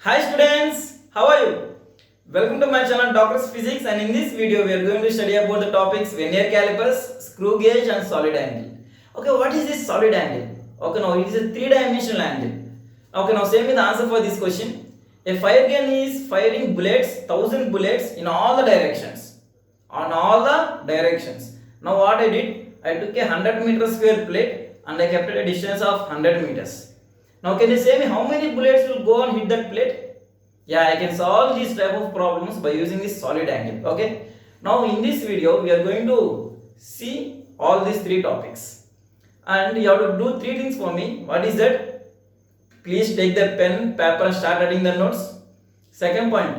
Hi students, how are you? Welcome to my channel Doctor's Physics, and in this video we are going to study about the topics vernier calipers, screw gauge and solid angle. Okay, what is this solid angle? Okay, now it is a three-dimensional angle. Okay, now say me the answer for this question. A fire gun is firing bullets, 1000 bullets in all the directions. On all the directions. Now what I did? I took a 100-meter square plate and I kept it a distance of 100 meters. Now can you say me how many bullets will go and hit that plate? Yeah, I can solve these type of problems by using this solid angle. Okay. Now in this video we are going to see all these three topics. And you have to do three things for me. What is that? Please take the pen, paper and start writing the notes. Second point,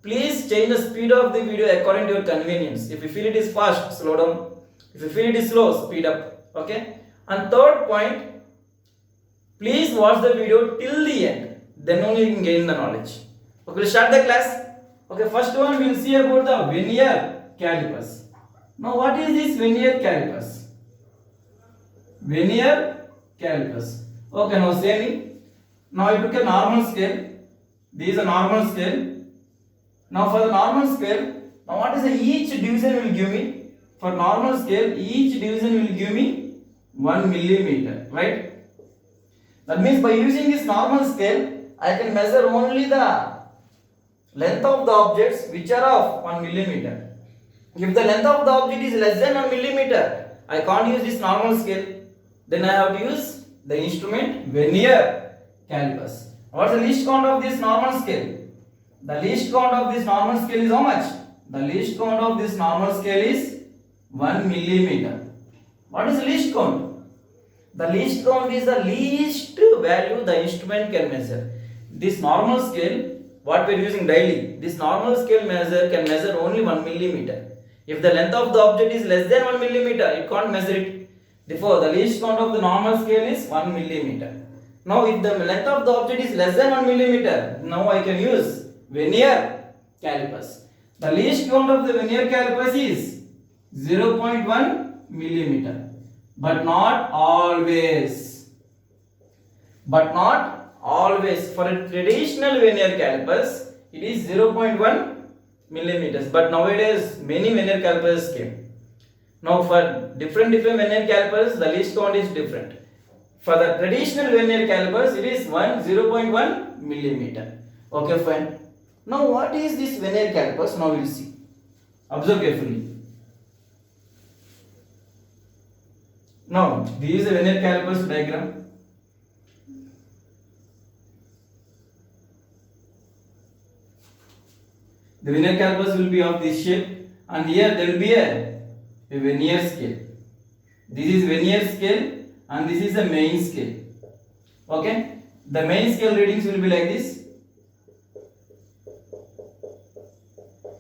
please change the speed of the video according to your convenience. If you feel it is fast, slow down. If you feel it is slow, speed up. Okay. And third point, please watch the video till the end. Then only you can gain the knowledge. Okay, we'll start the class. Okay, first one we'll see about the vernier calipers. Now, what is this vernier calipers? Vernier calipers. Okay, now say me. Now I took a normal scale. This is a normal scale. Now for the normal scale, now what is the each division will give me? For normal scale, each division will give me 1 millimeter, right? That means by using this normal scale, I can measure only the length of the objects which are of 1 millimeter. If the length of the object is less than 1 millimeter, I can't use this normal scale. Then I have to use the instrument vernier calipers. What's the least count of this normal scale? The least count of this normal scale is how much? The least count of this normal scale is 1 millimeter. What is the least count? The least count is the least value the instrument can measure. This normal scale, what we are using daily, this normal scale measure can measure only 1 millimeter. If the length of the object is less than 1 millimeter, it can't measure it. Therefore, the least count of the normal scale is 1 millimeter. Now, if the length of the object is less than 1 millimeter, now I can use vernier calipers. The least count of the vernier calipers is 0.1 millimeter. But not always. But not always. For a traditional vernier calipers, it is 0.1 millimeters. But nowadays, many vernier calipers came. Now, for different vernier calipers, the least count is different. For the traditional vernier calipers, it is 0.1 millimeter. Okay, fine. Now, what is this vernier calipers? Now, we will see. Observe carefully. Now, this is a vernier calipers diagram. The vernier calipers will be of this shape, and here there will be a vernier scale. This is vernier scale and this is the main scale. Okay? The main scale readings will be like this.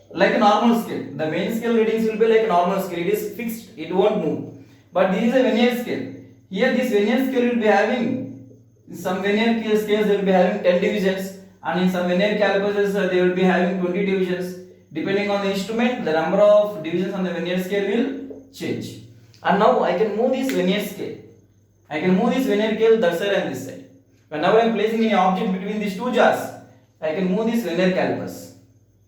Like a normal scale. The main scale readings will be like a normal scale. It is fixed. It won't move. But this is a vernier scale. Here this vernier scale will be having, in some vernier scales they will be having 10 divisions, and in some vernier calipers they will be having 20 divisions. Depending on the instrument, the number of divisions on the vernier scale will change. And now I can move this vernier scale. I can move this vernier scale that side and this side. Whenever I am placing any object between these two jars, I can move these vernier calipers.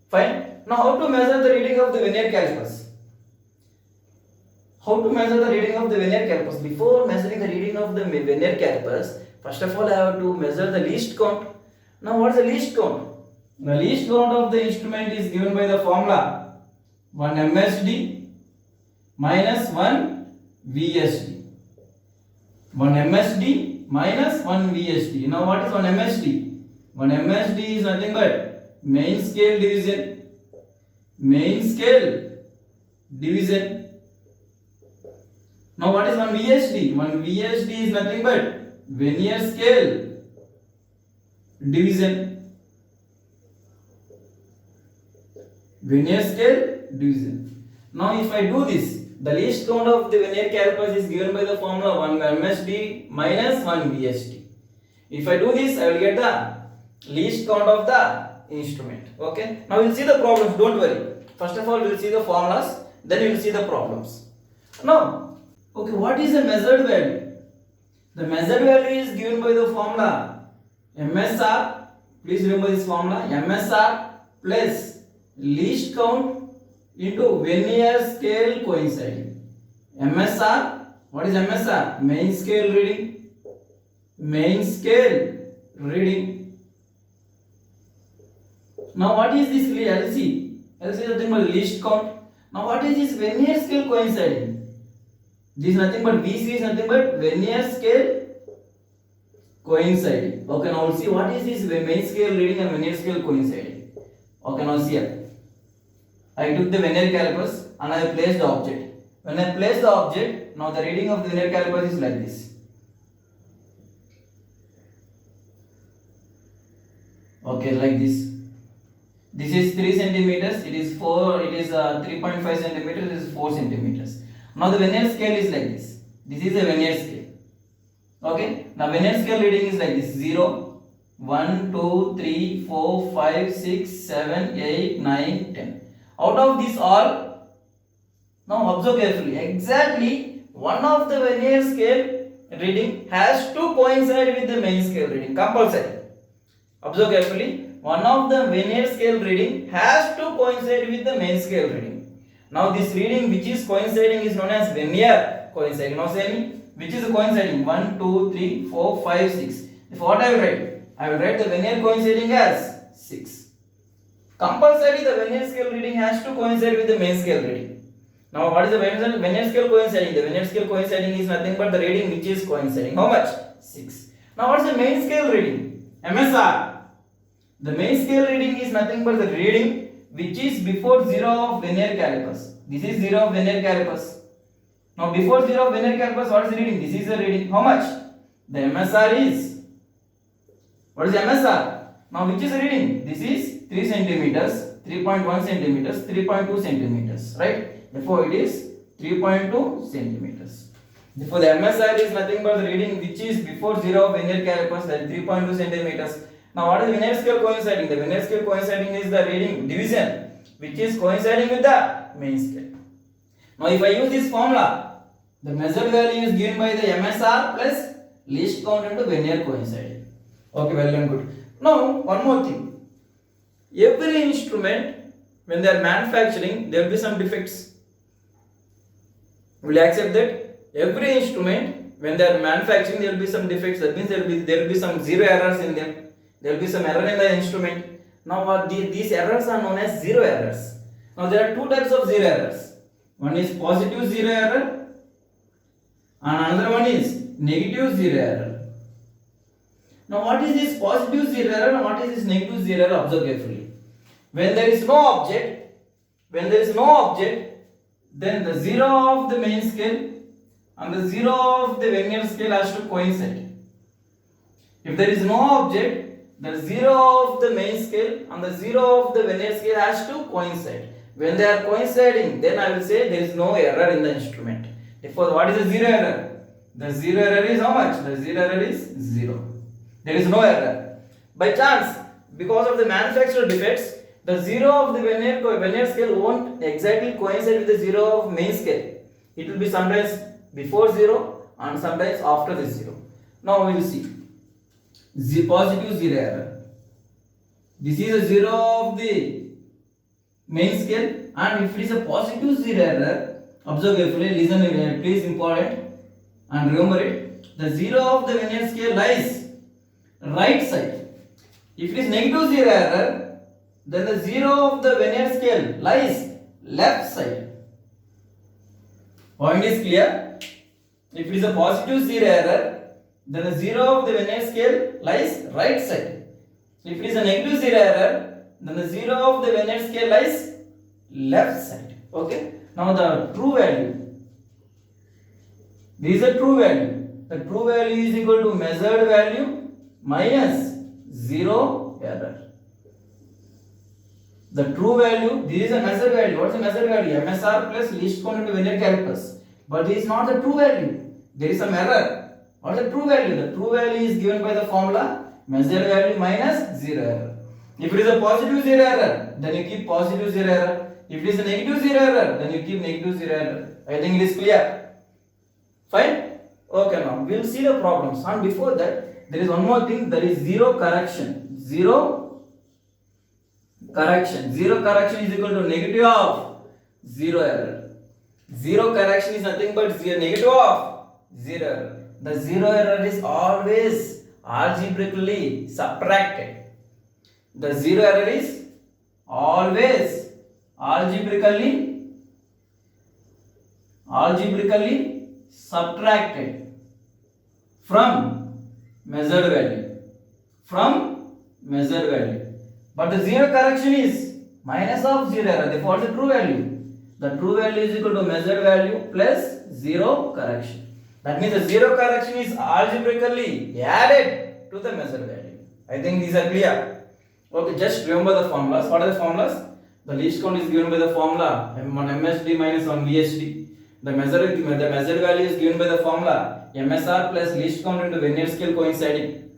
Fine. Now how to measure the reading of the vernier calipers? How to measure the reading of the vernier calipers? Before measuring the reading of the vernier calipers, first of all I have to measure the least count. Now what is the least count? The least count of the instrument is given by the formula 1 MSD minus 1 VSD. 1 MSD minus 1 VSD. Now what is 1 MSD? 1 MSD is nothing but main scale division. Main scale division. Now what is 1 VSD? 1 VSD is nothing but vernier scale division. Vernier scale division. Now if I do this, the least count of the vernier calipers is given by the formula 1 MSD minus 1 VSD. If I do this, I will get the least count of the instrument. Okay. Now we will see the problems. Don't worry. First of all, we will see the formulas. Then we will see the problems. Now, okay, what is the measured value? The measured value is given by the formula MSR Please remember this formula. MSR plus least count into vernier scale coinciding. MSR, what is MSR? Main scale reading. Main scale reading. Now what is this LC? LC is nothing but least count. Now what is this vernier scale coinciding? This is nothing but VC is nothing but vernier scale coinciding. Okay, now we'll see what is this main scale reading and vernier scale coinciding. Okay, now see here. I took the vernier calipers and I placed the object. When I place the object, now the reading of the vernier calipers is like this. Okay, like this. This is 3 centimeters. It is 3.5 centimeters. This is 4 centimeters. Now the vernier scale is like this. This is a vernier scale. Okay. Now vernier scale reading is like this: 0, 1, 2, 3, 4, 5, 6, 7, 8, 9, 10. Out of these all, now observe carefully. Exactly one of the vernier scale reading has to coincide with the main scale reading. Compulsory. Observe carefully. One of the vernier scale reading has to coincide with the main scale reading. Now this reading which is coinciding is known as vernier coinciding. Now say me, which is coinciding? 1, 2, 3, 4, 5, 6. If what I will write? I will write the vernier coinciding as 6. Compulsory the vernier scale reading has to coincide with the main scale reading. Now what is the vernier scale coinciding? The vernier scale coinciding is nothing but the reading which is coinciding. How much? 6. Now what is the main scale reading? MSR. The main scale reading is nothing but the reading which is before 0 of vernier calipers. This is 0 of vernier calipers. Now before 0 of vernier calipers, what is the reading? This is the reading. How much? The MSR is, what is the MSR? Now which is the reading? This is 3 centimeters, 3.1 centimeters, 3.2 centimeters, right? Therefore it is 3.2 centimeters. Therefore the MSR is nothing but the reading which is before 0 of vernier calipers, that is 3.2 centimeters. Now what is the vernier scale coinciding? The vernier scale coinciding is the reading division which is coinciding with the main scale. Now if I use this formula, the measured value is given by the MSR plus least count into vernier coinciding. Okay, well and good. Now one more thing. Every instrument when they are manufacturing, there will be some defects. Will you accept that? Every instrument when they are manufacturing, there will be some defects. That means there will be some zero errors in them. There will be some error in the instrument. Now these errors are known as zero errors. Now there are two types of zero errors. One is positive zero error and another one is negative zero error. Now what is this positive zero error and what is this negative zero error? Observe carefully. When there is no object, then the 0 of the main scale and the 0 of the vernier scale has to coincide. If there is no object, the 0 of the main scale and the 0 of the vernier scale has to coincide. When they are coinciding, then I will say there is no error in the instrument. Therefore, what is the zero error? The zero error is how much? The zero error is 0. There is no error. By chance, because of the manufacturer defects, the 0 of the vernier scale won't exactly coincide with the 0 of main scale. It will be sometimes before 0 and sometimes after the 0. Now we will see. Positive zero error. This is a 0 of the main scale, and if it is a positive zero error, observe carefully, listen, please important and remember it. The 0 of the vernier scale lies right side. If it is negative zero error, then the 0 of the vernier scale lies left side. Point is clear? If it is a positive zero error, then the 0 of the vernier scale lies right side. If it is a negative zero error, then the 0 of the vernier scale lies left side. Okay. Now the true value. This is a true value. The true value is equal to measured value minus 0 error. The true value, this is a measured value. What is the measured value? MSR plus least count into vernier calipers. But this is not the true value. There is some error. What is the true value? The true value is given by the formula measured value minus 0 error. If it is a positive 0 error, then you keep positive 0 error. If it is a negative 0 error, then you keep negative 0 error. I think it is clear. Fine? Okay, now we will see the problems. And before that, there is one more thing, that is zero correction. zero correction. Zero correction is equal to negative of zero error. Zero correction is nothing but negative of zero error. The zero error is always algebraically subtracted. The zero error is always algebraically subtracted from measured value. But the zero correction is minus of zero error. Therefore, what is the true value? The true value is equal to measured value plus zero correction. That means the zero correction is algebraically added to the measured value. I think these are clear. Okay, just remember the formulas. What are the formulas? The least count is given by the formula one MSD minus 1 VSD. The measured value is given by the formula MSR plus least count into vernier scale coinciding.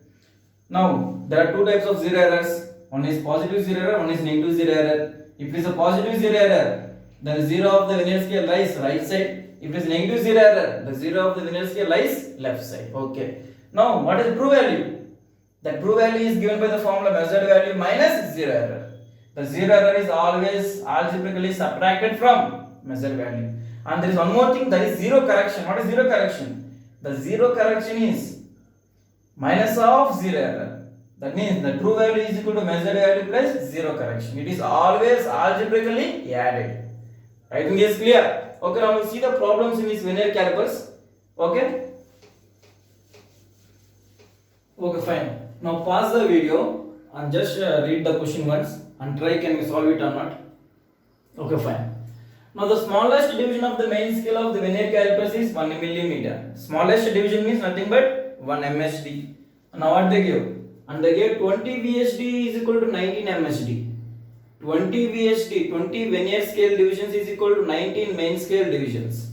Now, there are two types of zero errors. One is positive zero error, one is negative zero error. If it is a positive zero error, then the zero of the vernier scale lies right side. If it is negative zero error, the zero of the vernier scale lies left side. Okay. Now, what is the true value? The true value is given by the formula measured value minus zero error. The zero error is always algebraically subtracted from measured value. And there is one more thing, that is zero correction. What is zero correction? The zero correction is minus of zero error. That means the true value is equal to measured value plus zero correction. It is always algebraically added. I think it is clear. Okay, now we'll see the problems in these vernier calipers. Okay. Okay, fine. Now pause the video and just read the question once and try can we solve it or not. Okay, fine. Now the smallest division of the main scale of the vernier calipers is 1 millimeter. Smallest division means nothing but 1 MSD. Now what they give? And they gave 20 VSD is equal to 19 MSD. 20 VSD, 20 vernier scale divisions is equal to 19 main scale divisions.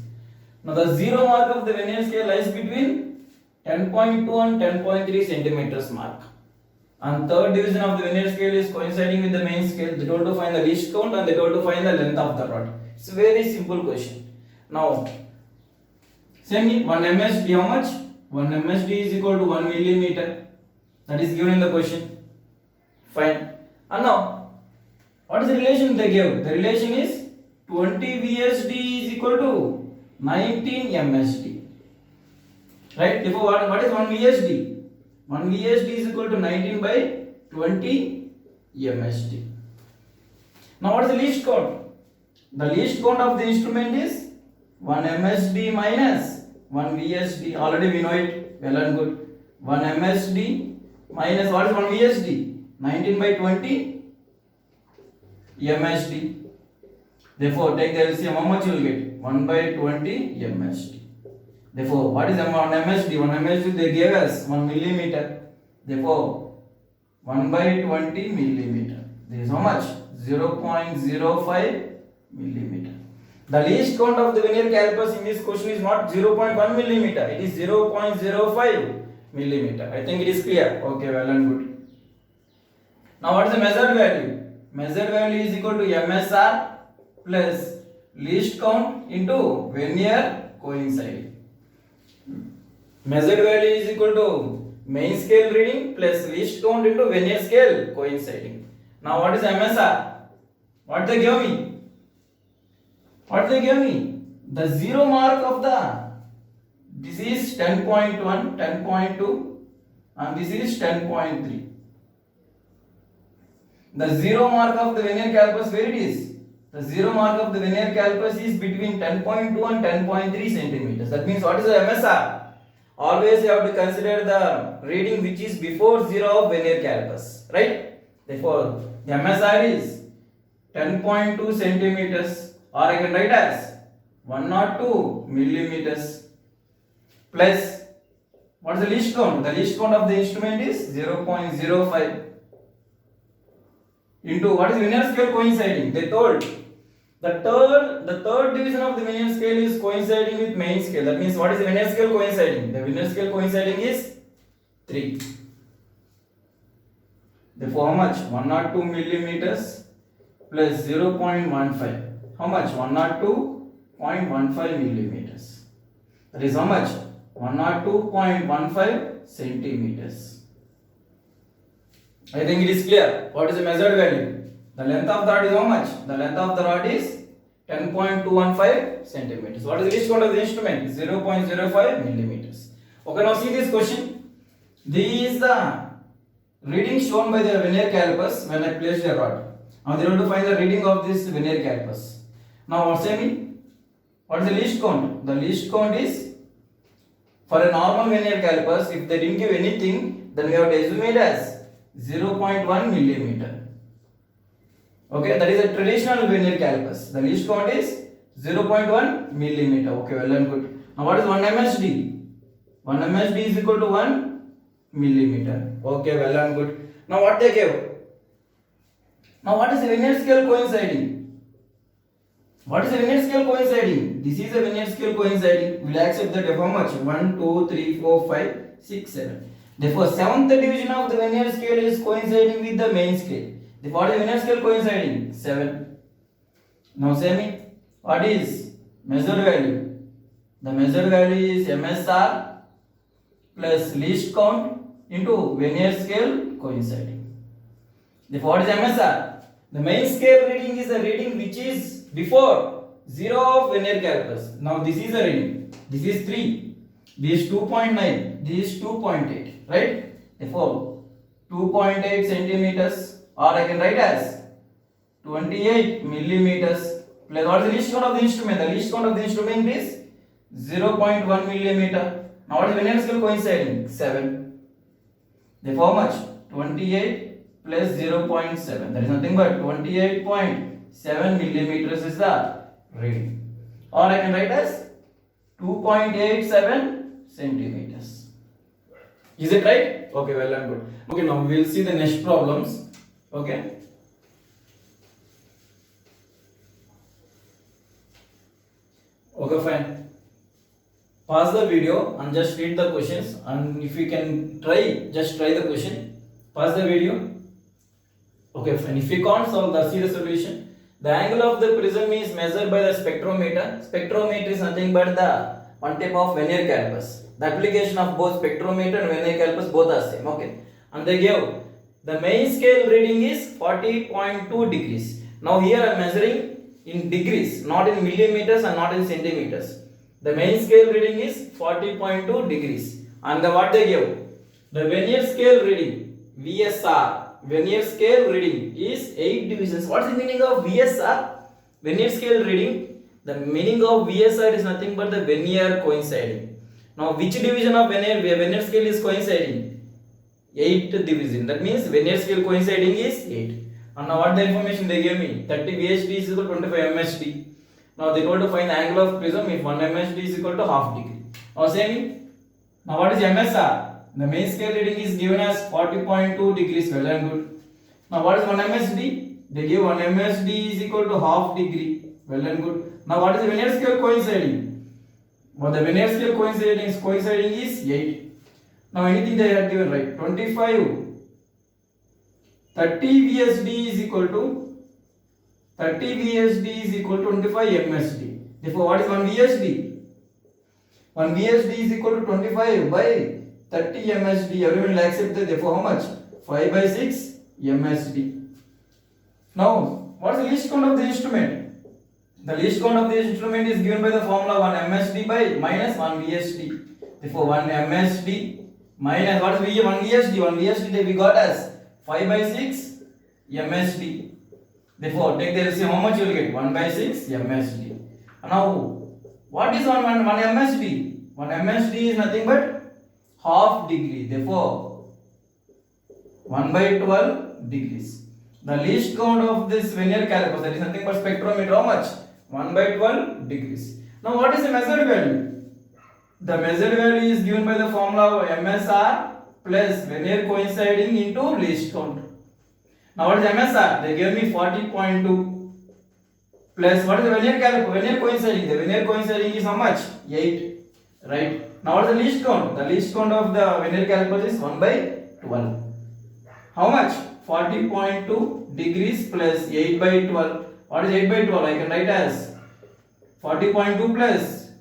Now the zero mark of the vernier scale lies between 10.2 and 10.3 centimeters mark. And third division of the vernier scale is coinciding with the main scale. They told to find the least count and they told to find the length of the rod. It's a very simple question. Now, same thing, 1 MSD how much? 1 MSD is equal to 1 millimeter. That is given in the question. Fine. And now, what is the relation they gave? The relation is 20 VSD is equal to 19 MSD. Right? Therefore, what is 1 VSD? 1 VSD is equal to 19 by 20 MSD. Now, what is the least count? The least count of the instrument is 1 MSD minus 1 VSD. Already we know it well and good. 1 MSD minus what is 1 VSD? 19 by 20 MSD. Therefore, take the LCM. How much you will get? 1 by 20 MSD. Therefore, what is 1 MSD? 1 MSD they gave us 1 millimeter. Therefore, 1 by 20 millimeter. This is how much? 0.05 millimeter. The least count of the vernier calipers in this question is not 0.1 millimeter. It is 0.05 millimeter. I think it is clear. Okay, well and good. Now, what is the measured value? Measured value is equal to MSR plus least count into vernier coinciding. Measured value is equal to main scale reading plus least count into vernier scale coinciding. Now, what is MSR? What they give me? What they give me? The zero mark of this is 10.1, 10.2 and this is 10.3. The zero mark of the vernier calipers, where it is? The zero mark of the vernier calipers is between 10.2 and 10.3 centimeters. That means what is the MSR? Always you have to consider the reading which is before zero of vernier calipers, right? Therefore, the MSR is 10.2 centimeters. Or I can write as 102 millimeters plus what is the least count? The least count of the instrument is 0.05 into what is vernier scale coinciding? They told the third division of the vernier scale is coinciding with main scale. That means what is the vernier scale coinciding? The vernier scale coinciding is 3. Therefore, how much? 102 millimeters plus 0.15. How much? 102.15 millimeters. That is how much? 102.15 centimeters. I think it is clear. What is the measured value? The length of the rod is how much? The length of the rod is 10.215 centimeters. What is the least count of the instrument? 0.05 millimeters. Okay, now see this question. This is the reading shown by the vernier calipers when I place the rod. Now they want to find the reading of this vernier calipers. Now what's I mean? What is the least count? The least count is for a normal vernier calipers. If they didn't give anything, then we have to assume it as 0.1 millimeter. Okay, that is a traditional vernier calipers. The least count is 0.1 millimeter. Okay, well and good. Now what is 1 MSD? 1 MSD is equal to 1 millimeter. Okay, well and good. Now what they gave? Now what is the vernier scale coinciding? What is the vernier scale coinciding? This is a vernier scale coinciding. We will accept that how much? 1, 2, 3, 4, 5, 6, 7. Therefore, 7th division of the vernier scale is coinciding with the main scale. Therefore, what is vernier scale coinciding? 7. Now say me, what is measured value? The measured value is MSR plus least count into vernier scale coinciding. Therefore, what is MSR? The main scale reading is the reading which is before 0 of vernier calipers. Now this is the reading. This is 3. This is 2.9. This is 2.8. Right? Therefore, 2.8 centimeters, or I can write as 28 millimeters plus what is the least count of the instrument? The least count of the instrument is 0.1 millimeter. Now what is vernier scale coinciding? 7. Therefore, how much? 28 plus 0.7. That is nothing but 28.7 millimeters is the reading. Or I can write as 2.87 centimeters. Is it right? Okay, well and good. Okay, now we will see the next problems. Okay. Okay, fine. Pause the video and just read the questions, and if you can try, just try the question. Pause the video. Okay, fine. If you can't solve, see the solution. The angle of the prism is measured by the spectrometer. Spectrometer is nothing but the one type of vernier calipers. The application of both spectrometer and vernier calipers both are same. Okay, and they gave the main scale reading is 40.2 degrees. Now here I am measuring in degrees, not in millimeters and not in centimeters. The main scale reading is 40.2 degrees. And the what they give? The vernier scale reading VSR, vernier scale reading is 8 divisions. What is the meaning of VSR? Vernier scale reading. The meaning of VSR is nothing but the vernier coinciding. Now which division of vernier scale is coinciding? 8th division. That means vernier scale coinciding is 8. And now what the information they gave me? 30 VHD is equal to 25 MSD. Now they told to find the angle of prism if 1 MSD is equal to half degree. Now say me. Now what is MSR? The main scale reading is given as 40.2 degrees. Well and good. Now what is 1 MSD? They give 1 MSD is equal to half degree. Well and good. Now what is the vernier scale coinciding? Well, the vernier scale coinciding is 8. Now anything they have given, right? 25. 30 VSD is equal to 25 MSD. Therefore, what is 1 VSD? 1 VSD is equal to 25 by 30 MSD. Everyone will accept that. Therefore, how much? 5 by 6 MSD. Now, what is the least count of the instrument? The least count of the instrument is given by the formula 1 MSD by minus 1 VSD. Therefore, 1 MSD minus what is 1 VSD? 1 VSD we got as 5 by 6 MSD. Therefore, take the LCM, how much you will get? 1 by 6 MSD. Now, what is 1 MSD? 1 MSD is nothing but half degree. Therefore, 1 by 12 degrees. The least count of this vernier calipers, that is nothing but spectrometer, how much? 1 by 12 degrees. Now, what is the measured value? The measured value is given by the formula of MSR plus vernier coinciding into least count. Now what is MSR? They gave me 40.2 plus what is the vernier caliper? Vernier coinciding. The vernier coinciding is how much? 8. Right. Now what is the least count? The least count of the vernier caliper is 1 by 12. How much? 40.2 degrees plus 8 by 12. What is 8 by 12? I can write as 40.2 plus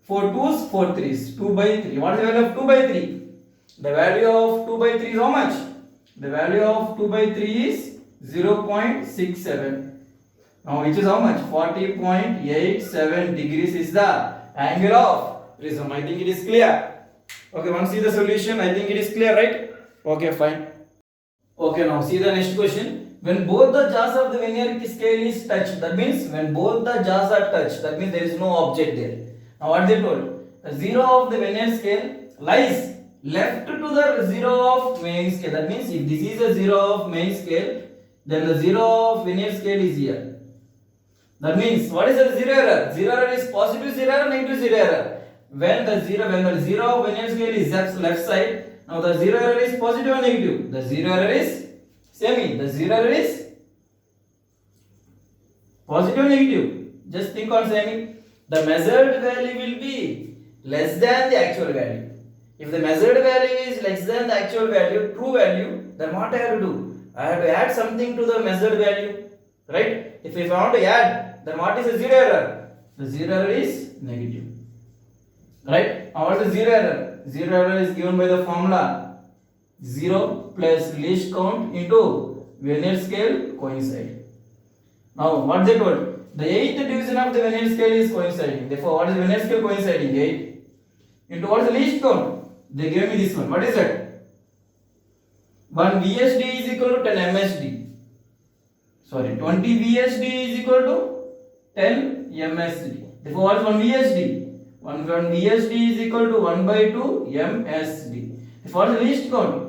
4 2s, 4 3s. 2 by 3. What is the value of 2 by 3? The value of 2 by 3 is how much? The value of 2 by 3 is 0.67. Now which is how much? 40.87 degrees is the angle of prism. I think it is clear. Okay, once see the solution, I think it is clear, right? Okay, fine. Okay, now see the next question. When both the jaws of the vernier scale is touched, that means when both the jaws are touched, that means there is no object there. Now what they told? The zero of the vernier scale lies left to the zero of main scale. That means if this is a zero of main scale, then the zero of vernier scale is here. That means what is the zero error? Zero error is positive zero error, negative zero error. When the zero of vernier scale is left side, now the zero error is positive or negative? The zero error is semi. The zero error is positive or negative? Just think on semi. The measured value will be less than the actual value. If the measured value is less than the actual value, true value, then what I have to do? I have to add something to the measured value, right? If I want to add, then what is the zero error? The zero error is negative, right? Now what is the zero error? Zero error is given by the formula 0 plus least count into vernier scale coincide. Now what they told? The 8th division of the vernier scale is coinciding. Therefore, what is vernier scale coinciding? 8 into what is the least count? They gave me this one. What is that? 1 VSD is equal to 10 MSD. Sorry, 20 VSD is equal to 10 MSD. Therefore, what is 1 VSD? 1 VSD is equal to 1 by 2 MSD. Therefore, what is the least count?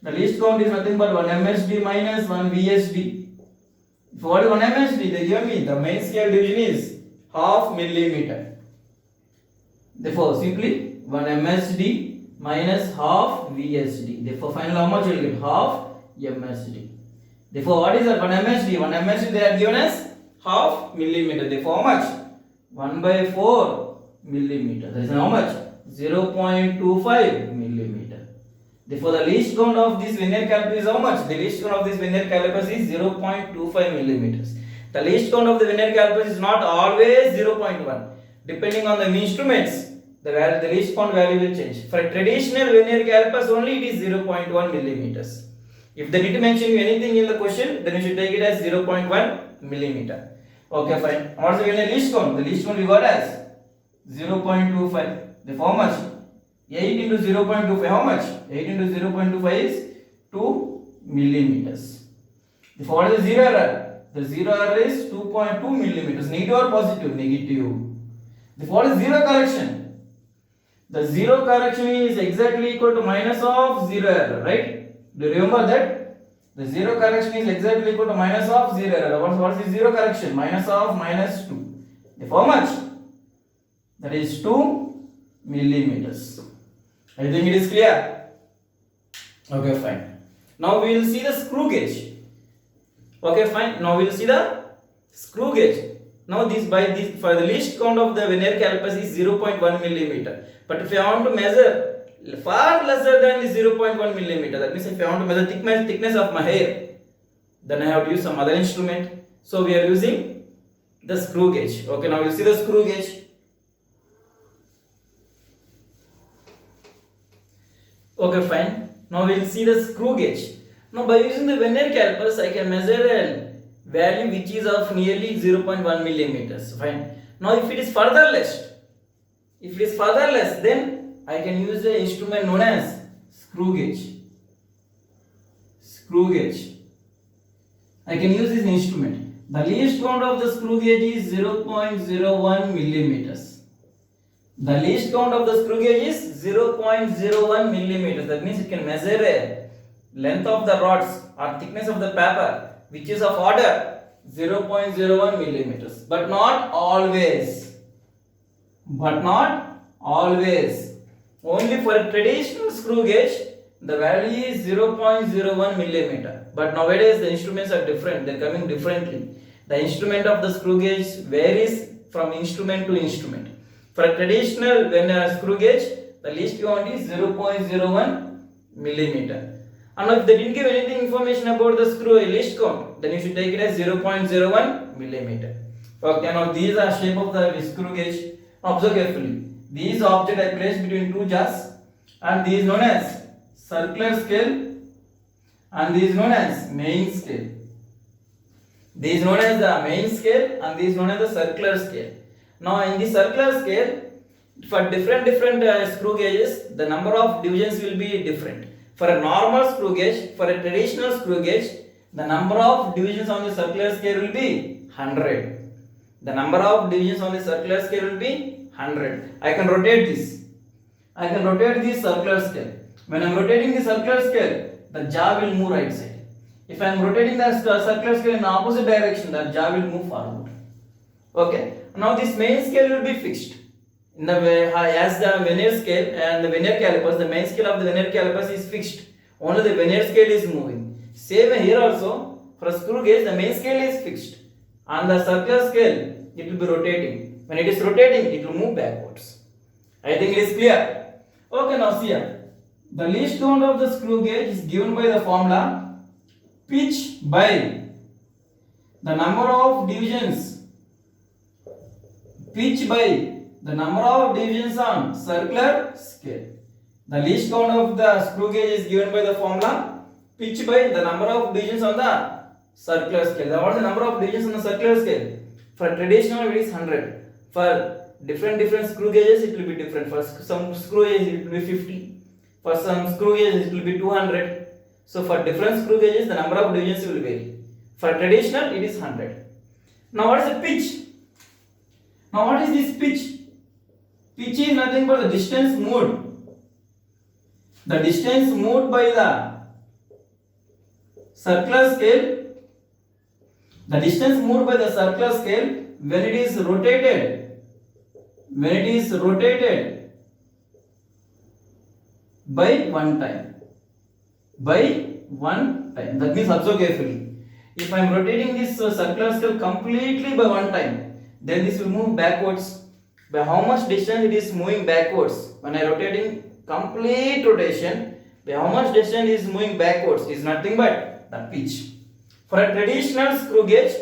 The least count is nothing but 1 MSD minus 1 VSD. Therefore, what is 1 MSD? They give me the main scale division is half millimeter. Therefore, simply 1 MSD minus half VSD. Therefore, final how much you will get? Half MSD. Therefore, what is that? 1 MSD. 1 MSD they are given as half millimeter. Therefore, how much? 1 by 4 millimeter. That is how much? 0.25 millimeter. Therefore, the least count of this vernier caliper is how much? The least count of this vernier calipers is 0.25 millimeters. The least count of the vernier calipers is not always 0.1. Depending on the instruments, the least count value will change. For traditional vernier calipers only it is 0.1 millimeters. If they didn't mention you anything in the question, then you should take it as 0.1 millimeter. Okay, fine. What's the vernier least count? The least count we got as 0.25. Therefore, how much? 8 into 0.25, how much? 8 into 0.25 is 2 millimeters. Therefore, what is the zero error? The zero error is 2.2 millimeters. Negative or positive? Negative. Therefore, what is zero correction? The zero correction is exactly equal to minus of zero error, right? Do you remember that? The zero correction is exactly equal to minus of zero error. What is the zero correction? Minus of minus 2. Therefore, how much? That is 2 millimeters. I think it is clear. Okay, fine. Now we will see the screw gauge. Okay, fine. Now we will see the screw gauge. Now for the least count of the vernier calipers is 0.1 millimeter. But if I want to measure far lesser than the 0.1 millimeter, that means if I want to measure thickness of my hair, then I have to use some other instrument. So we are using the screw gauge. Okay, now we will see the screw gauge. Okay, fine. Now we will see the screw gauge. Now by using the vernier calipers, I can measure a value which is of nearly 0.1 millimeters. Fine. Now if it is further less, then I can use the instrument known as screw gauge. Screw gauge. I can use this instrument. The least count of the screw gauge is 0.01 millimeters. The least count of the screw gauge is 0.01 millimeters. That means it can measure a length of the rods or thickness of the paper which is of order 0.01 millimeters. But not always. Only for a traditional screw gauge, the value is 0.01 millimeter. But nowadays the instruments are different. They are coming differently. The instrument of the screw gauge varies from instrument to instrument. For a traditional screw gauge, the least count is 0.01 millimeter. And if they didn't give anything information about the screw least count, then you should take it as 0.01 millimeter. Okay, now these are shape of the screw gauge. Observe carefully. These object I placed between two jaws, and these known as circular scale and this is known as main scale. This is known as the main scale and this is known as the circular scale. Now in the circular scale, for different screw gauges, the number of divisions will be different. For a normal screw gauge, for a traditional screw gauge, the number of divisions on the circular scale will be 100. The number of divisions on the circular scale will be 100. I can rotate this. I can rotate this circular scale. When I am rotating the circular scale, the jaw will move right side. If I am rotating the circular scale in the opposite direction, the jaw will move forward. Okay. Now this main scale will be fixed. In the way, as the vernier scale and the vernier calipers, the main scale of the vernier calipers is fixed. Only the vernier scale is moving. Same here also, for a screw gauge, the main scale is fixed. On the circular scale, it will be rotating. When it is rotating, it will move backwards. I think it is clear. Okay, now see here. The least count of the screw gauge is given by the formula pitch by the number of divisions. Pitch by the number of divisions on circular scale. The least count of the screw gauge is given by the formula pitch by the number of divisions on the circular scale. What is the number of divisions on the circular scale? For traditional it is 100. For different screw gauges it will be different. For some screw gauges it will be 50. For some screw gauges it will be 200. So for different screw gauges the number of divisions will vary. For traditional it is 100. Now what is the pitch? Now what is this pitch? Pitch is nothing but the distance moved. The distance moved by the circular scale. The distance moved by the circular scale when it is rotated. When it is rotated by one time. By one time. That means observe carefully. If I am rotating this circular scale completely by one time, then this will move backwards. By how much distance it is moving backwards? When I am rotating complete rotation, by how much distance is moving backwards is nothing but the pitch. For a traditional screw gauge,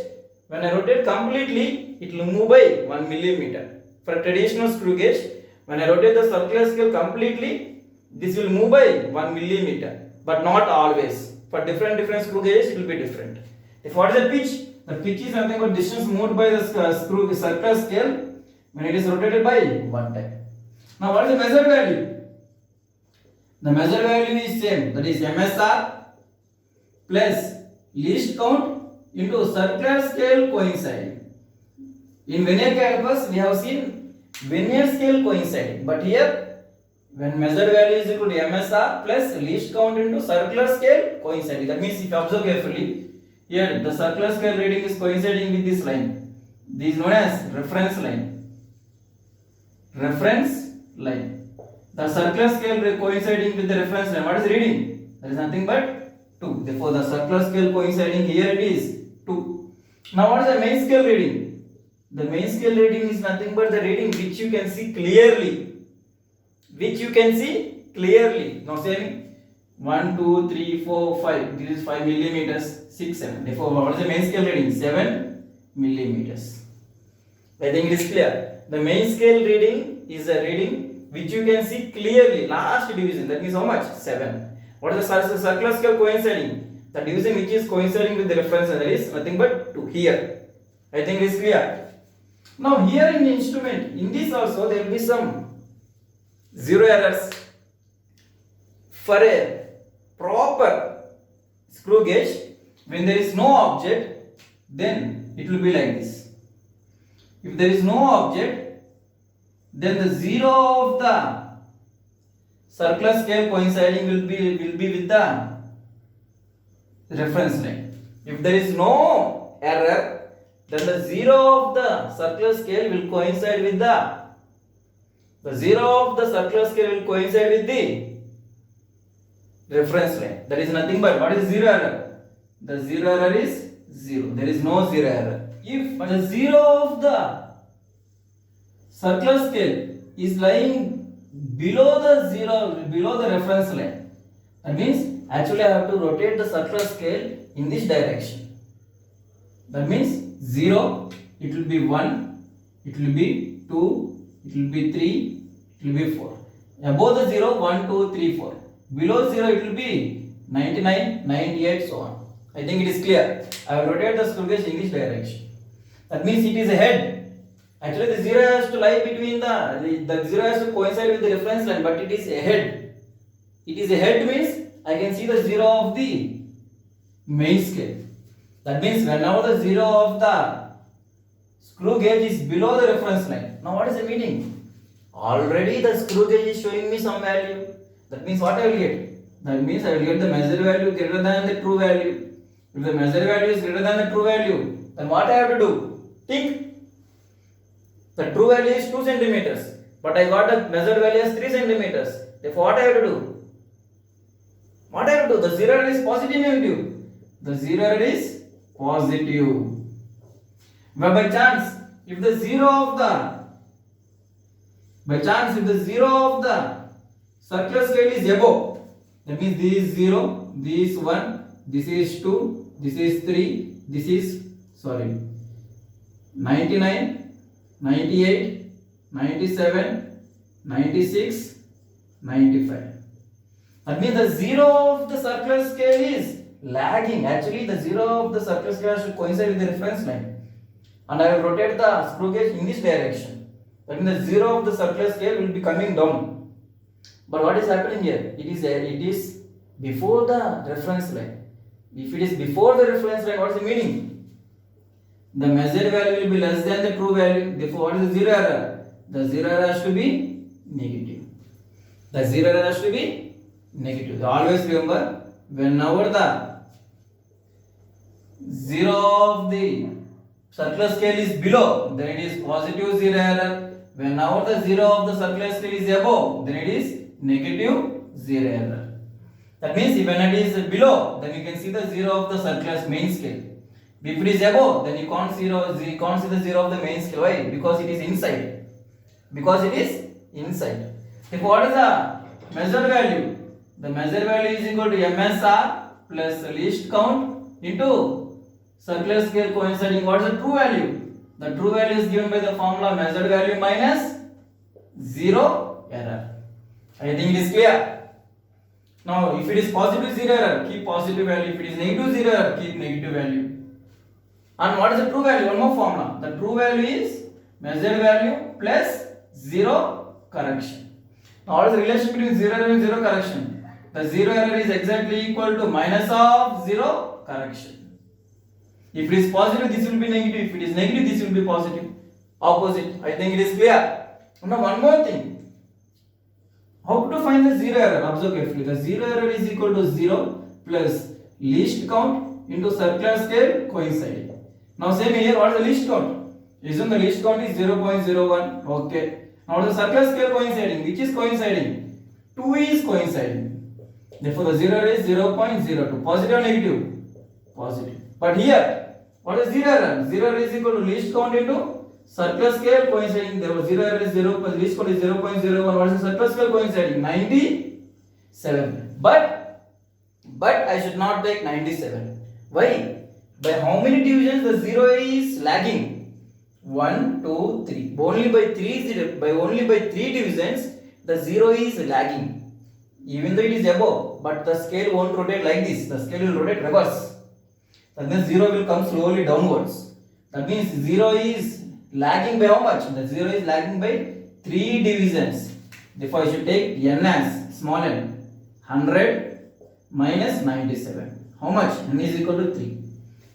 when I rotate completely, it will move by 1 millimeter. For a traditional screw gauge, when I rotate the circular scale completely, this will move by 1 millimeter, but not always. For different screw gauges, it will be different. If what is the pitch? The pitch is nothing but distance moved by the circular scale when it is rotated by one time. Now what is the measured value? The measured value is same, that is MSR plus least count into circular scale coinciding. In vernier calipers we have seen vernier scale coinciding, but here when measured value is equal to MSR plus least count into circular scale coinciding. That means if you observe carefully, here the circular scale reading is coinciding with this line. This is known as reference line. Reference line. The circular scale coinciding with the reference line. What is reading? That is nothing but 2. Therefore, the circular scale coinciding here it is 2. Now, what is the main scale reading? The main scale reading is nothing but the reading which you can see clearly. Which you can see clearly. Now, say 1, 2, 3, 4, 5. This is 5 millimeters. 6, 7. Therefore, what is the main scale reading? 7 millimeters. I think it is clear. The main scale reading is a reading which you can see clearly. Last division. That means how much? 7. What is the circular scale coinciding? The division which is coinciding with the reference, that is nothing but 2 here. I think it is clear. Now here in the instrument, in this also there will be some zero errors. For a proper screw gauge, when there is no object, then it will be like this. If there is no object, then the zero of the circular scale coinciding will be with the reference line. If there is no error, then the zero of the circular scale will coincide with the zero of the circular scale will coincide with the reference line. That is nothing but what is zero error? The zero error is 0. There is no zero error. If the zero of the circular scale is lying below the reference line, that means actually I have to rotate the circular scale in this direction. That means 0, it will be 1, it will be 2, it will be 3, it will be 4. Above the 0, 1, 2, 3, 4. Below 0, it will be 99, 98, so on. I think it is clear. I will rotate the screw gauge in this direction. That means it is a head. Actually, the zero has to lie between the zero has to coincide with the reference line, but it is a head. It is a head means I can see the zero of the main scale. That means whenever the zero of the screw gauge is below the reference line. Now what is the meaning? Already the screw gauge is showing me some value. That means what I will get? That means I will get the measure value greater than the true value. If the measure value is greater than the true value, then what I have to do? Think. The true value is 2 centimeters, but I got the measured value as 3 centimeters. Therefore, what I have to do? What I have to do? The zero error is positive, negative. The zero error is positive. But by chance, if the zero of the circular scale is above, that means this is 0, this is 1, this is 2, this is 3, this is 99, 98, 97, 96, 95. That means the zero of the circular scale is lagging. Actually, the zero of the circular scale should coincide with the reference line. And I will rotate the screw gauge in this direction. That means the zero of the circular scale will be coming down. But what is happening here? It is before the reference line. If it is before the reference line, what is the meaning? The measured value will be less than the true value. Therefore, what is the zero error? The zero error has to be negative. The zero error has to be negative. Always remember, whenever the zero of the circular scale is below, then it is positive zero error. Whenever the zero of the circular scale is above, then it is negative zero error. That means when it is below, then you can see the zero of the circular main scale. If it is above, then you can't see the zero of the main scale. Why? Because it is inside. Because it is inside. Therefore, what is the measured value? The measured value is equal to MSR plus least count into circular scale coinciding. What is the true value? The true value is given by the formula measured value minus zero error. I think it is clear. Now, if it is positive zero error, keep positive value. If it is negative zero error, keep negative value. And what is the true value? One more formula. The true value is measured value plus zero correction. Now, what is the relation between zero error and zero correction? The zero error is exactly equal to minus of zero correction. If it is positive, this will be negative. If it is negative, this will be positive. Opposite. I think it is clear. Now, one more thing. How to find the zero error? Observe carefully. The zero error is equal to 0 plus least count into circular scale coinciding. Now same here, what is the least count? Assume the least count is 0.01. Okay. Now the circular scale coinciding. Which is coinciding? 2 is coinciding. Therefore the zero error is 0.02. Positive or negative? Positive. But here, what is zero error? Zero error is equal to least count into circular scale coinciding. There was zero error is 0, least count is 0.01. What is the circular scale coinciding? 97. But I should not take 97. Why? By how many divisions the zero is lagging? 1, 2, 3. Only by 3 divisions the zero is lagging. Even though it is above, but the scale won't rotate like this. The scale will rotate reverse. That means zero will come slowly downwards. That means zero is lagging by how much? The zero is lagging by 3 divisions. Therefore, I should take n as small n. 100 minus 97. How much? N is equal to 3.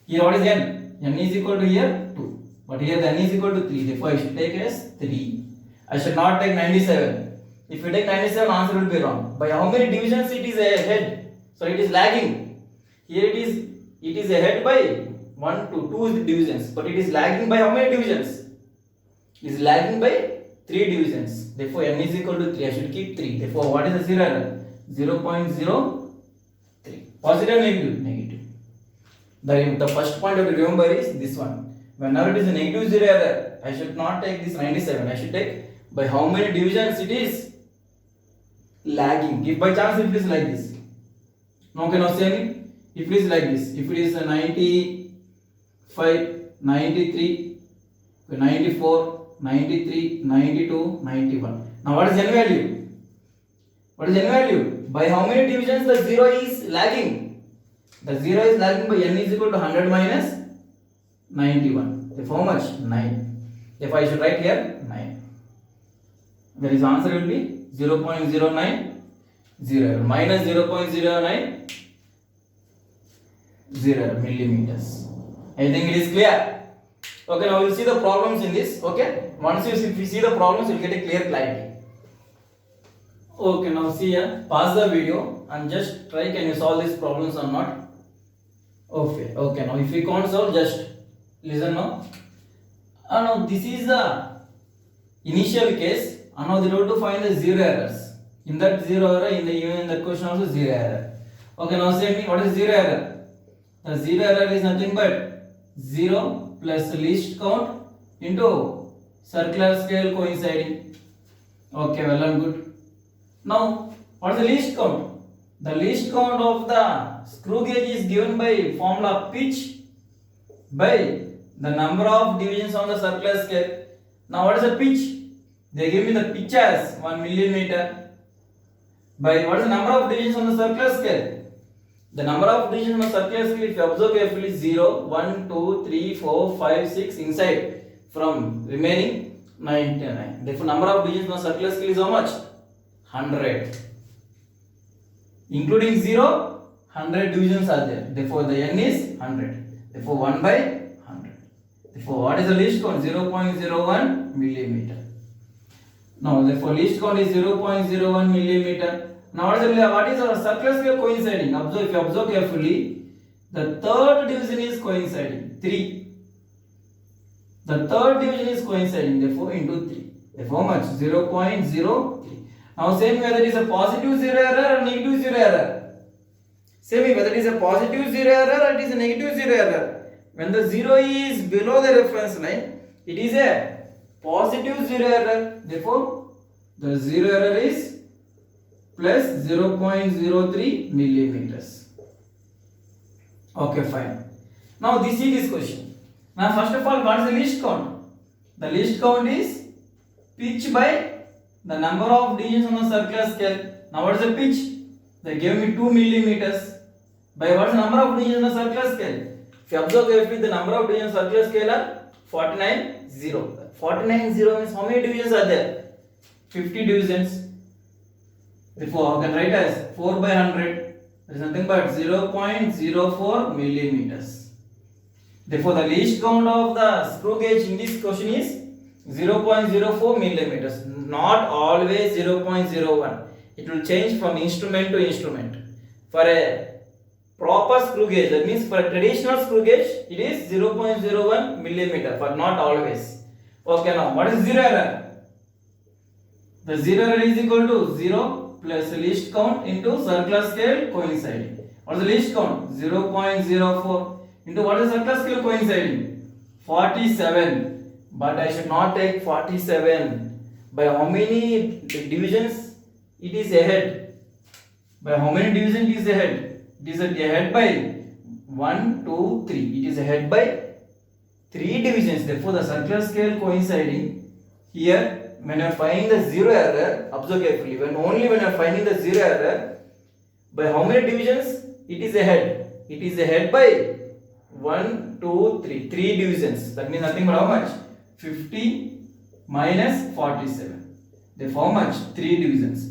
Here what is n? N is equal to here 2. But here the n is equal to 3. Therefore, I should take as 3. I should not take 97. If you take 97, answer will be wrong. By how many divisions it is ahead? So it is lagging. Here it is ahead by 1 to 2 divisions. But it is lagging by how many divisions? It is lagging by 3 divisions. Therefore, n is equal to 3. I should keep 3. Therefore, what is the zero error? 0.03. Positive or negative? Negative. The first point to remember is this one. Whenever it is a negative zero error, I should not take this 97. I should take by how many divisions it is lagging. If by chance if it is like this. Now can you say me? If it is like this. If it is 95, 93, 94, 93, 92, 91. Now what is n value? What is n value? By how many divisions the 0 is lagging? The 0 is lagging by n is equal to 100 minus 91. Therefore, how much? 9. Therefore, I should write here 9. There is answer will be 0.090 minus 0.090 millimeters. I think it is clear. Okay, now we will see the problems in this. Okay, once you see the problems, you will get a clear clarity. Okay, now see here, pause the video and just try can you solve these problems or not. Okay, now if you can't solve, just listen now. Now this is the initial case, and now they have to find the 0 errors. In that 0 error, even in that question also 0 error. Okay, now say me, what is 0 error? The 0 error is nothing but 0 plus least count into circular scale coinciding. Okay, well and good. Now, what is the least count? The least count of the screw gauge is given by formula pitch by the number of divisions on the circular scale. Now, what is the pitch? They give me the pitch as 1 millimeter. By what is the number of divisions on the circular scale? The number of divisions on the circular scale, if you observe carefully, 0, 1, 2, 3, 4, 5, 6 inside from remaining 99. Therefore, number of divisions on the circular scale is how much? 100. Including 0, 100 divisions are there. Therefore, the n is 100. Therefore, 1 by 100. Therefore, what is the least count? 0.01 millimeter. Now, therefore, least count is 0.01 millimeter. Now, what is our circular scale coinciding? Observe, if you observe carefully, the third division is coinciding. 3. The third division is coinciding. Therefore, into 3. Therefore, how much? 0.03. Now, say me whether it is a positive 0 error or negative 0 error. Say me whether it is a positive 0 error or it is a negative 0 error. When the 0 is below the reference line, it is a positive 0 error. Therefore, the 0 error is plus 0.03 millimeters. Okay, fine. Now, see this question. Now, first of all, what is the least count? The least count is pitch by the number of divisions on the circular scale. Now, what is the pitch? They gave me 2 millimeters. By what is the number of divisions on the circular scale? If you observe carefully, the number of divisions on the circular scale are 49, 0. 49, 0 means how many divisions are there? 50 divisions. Therefore, I can write as 4 by 100. There is nothing but 0.04 millimeters. Therefore, the least count of the screw gauge in this question is 0.04 millimeters. Not always 0.01. It will change from instrument to instrument. For a proper screw gauge, that means for a traditional screw gauge, it is 0.01 millimeter, but not always. Okay, now what is 0 error? The 0 error is equal to 0 plus least count into circular scale coinciding. What is the least count? 0.04 into what is circular scale coinciding? 47. But I should not take 47. By how many divisions it is ahead? By how many divisions it is ahead? It is ahead by 1, 2, 3. It is ahead by 3 divisions. Therefore, the circular scale coinciding here, when you are finding the 0 error, observe carefully. Only when you are finding the 0 error, by how many divisions it is ahead? It is ahead by 1, 2, 3. 3 divisions. That means nothing but how much? 50 minus 47. Therefore, how much? 3 divisions.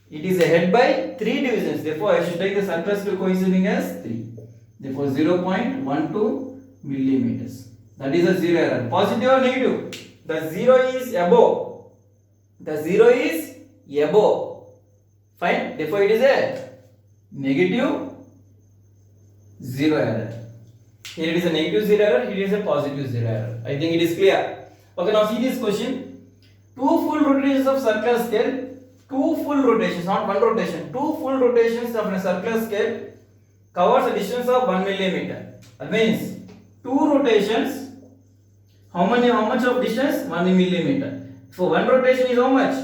It is ahead by 3 divisions. Therefore, I should take the circular scale coinciding as 3. Therefore, 0.12 millimeters. That is a 0 error. Positive or negative? The 0 is above. The 0 is above. Fine. Therefore, it is a negative 0 error. Here it is a negative 0 error. Here it is a positive 0 error. I think it is clear. Okay, now see this question. 2 full rotations of circular scale. 2 full rotations, not 1 rotation. 2 full rotations of a circular scale covers a distance of 1 millimeter. That means 2 rotations. How much of distance? 1 millimeter. So 1 rotation is how much?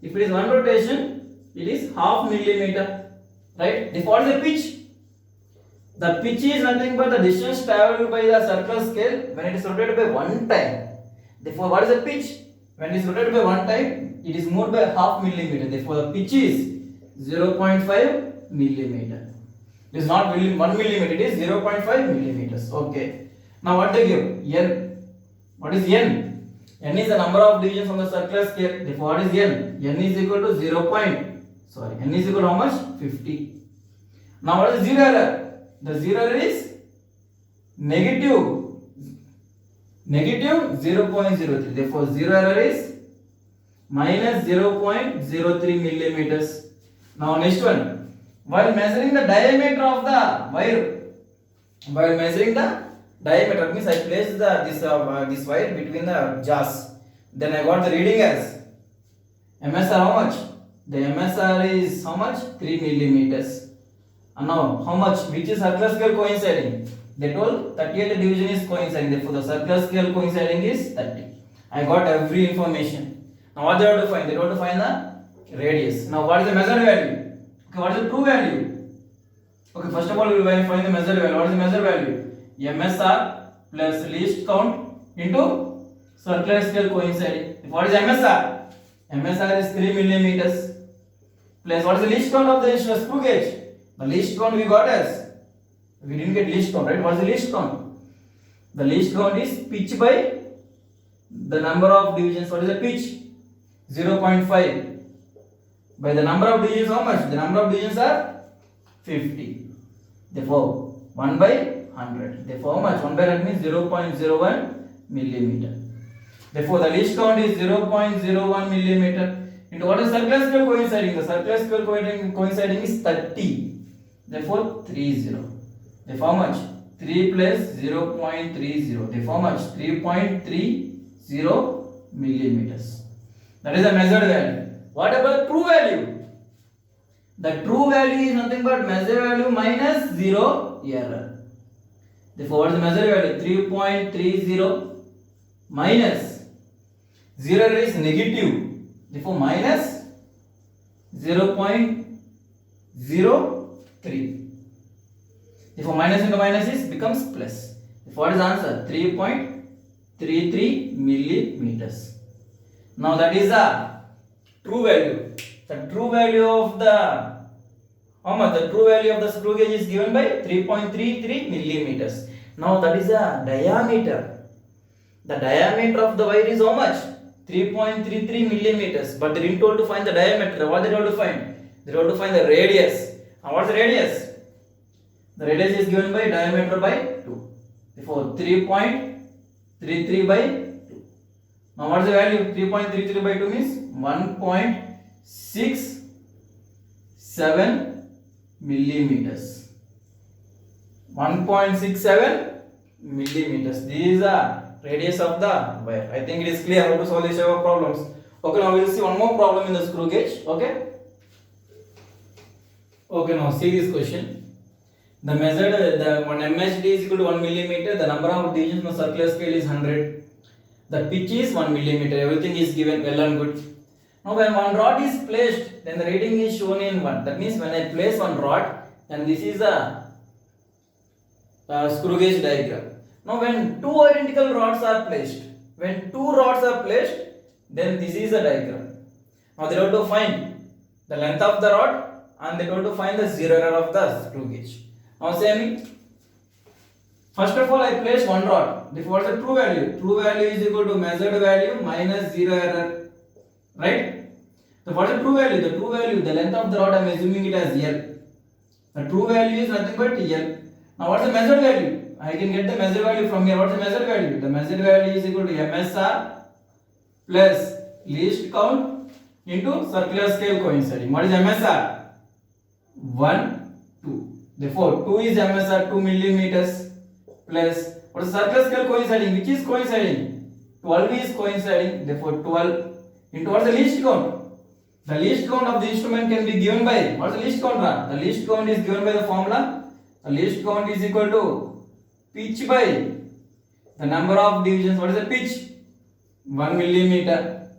If it is 1 rotation, it is half millimeter. Right? If what is the pitch? The pitch is nothing but the distance traveled by the circular scale when it is rotated by 1 time. Therefore, what is the pitch? When it is rotated by 1 time, it is moved by half millimeter. Therefore, the pitch is 0.5 millimeter. It is not 1 millimeter, it is 0.5 millimeters. Okay. Now what they give? N. What is N? N is the number of divisions on the circular scale. Therefore, what is N? N is equal to N is equal to how much? 50. Now what is zero error? The zero error is negative 0.03. Therefore, zero error is minus 0.03 millimeters. Now next one, while measuring the diameter of the wire, means I placed this wire between the jaws. Then I got the reading as MSR how much? The MSR is how much? 3 millimeters. And now how much? Which is circular scale coinciding? They told 38 division is coinciding. Therefore the circular scale coinciding is 30. I got every information. Now what they have to find? They have to find the radius. Now what is the measured value? Okay, what is the true value? Okay, first of all we will find the measured value. What is the measured value? MSR plus least count into circular scale coinciding. What is MSR? MSR is 3 millimeters. Plus what is the least count of the screw gauge? The least count we got as, we didn't get least count, right? What is the least count? The least count is pitch by the number of divisions. What is the pitch? 0.5 by the number of divisions. How much? The number of divisions are 50. Therefore 1 by 100. Therefore how much? 1 by 100 means 0.01 millimeter. Therefore the least count is 0.01 millimeter. Into what is circular scale coinciding? The circular scale coinciding is 30. Therefore 30. Therefore how much? 3 plus 0.30. Therefore how much? 3.30 millimeters. That is the measured value. What about the true value? The true value is nothing but measured value minus 0 error. Therefore what is the measured value? 3.30 minus 0 error is negative. Therefore minus 0.03. Therefore minus into minus becomes plus. Therefore what is the answer? 3.33 millimeters. Now that is the true value. The true value of the how much? The true value of the screw gauge is given by 3.33 millimeters. Now that is the diameter. The diameter of the wire is how much? 3.33 millimeters. But they didn't told to find the diameter. What they told to find? They told to find the radius. Now what's the radius? The radius is given by diameter by 2. Therefore 3.33 by 2. Now what is the value? 3.33 by 2 means 1.67 millimeters. 1.67 millimeters. These are radius of the wire. I think it is clear how to solve these type of problems. Okay, now we will see one more problem in the screw gauge. Okay. Okay, now see this question. The measured one MHD is equal to 1 millimeter. The number of divisions on circular scale is 100. The pitch is 1 millimeter. Everything is given well and good. Now when one rod is placed, then the reading is shown in 1. That means when I place one rod, then this is a screw gauge diagram. Now when two identical rods are placed, then this is the diagram. Now they have to find the length of the rod and they have to find the zero error of the screw gauge. Now say me, first of all I place one rod. Therefore what is the true value? True value is equal to measured value minus zero error. Right? So what is the true value? The true value, the length of the rod I am assuming it as L. The true value is nothing but L. Now what is the measured value? I can get the measured value from here. What is the measured value? The measured value is equal to MSR plus least count into circular scale coinciding. What is MSR? 1, 2. Therefore 2 is MSR 2 millimeters plus what is circular scale coinciding? Which is coinciding? 12 is coinciding. Therefore 12 into what is the least count? The least count of the instrument can be given by, what is the least count? The least count is given by the formula. The least count is equal to pitch by the number of divisions. What is the pitch? 1 millimeter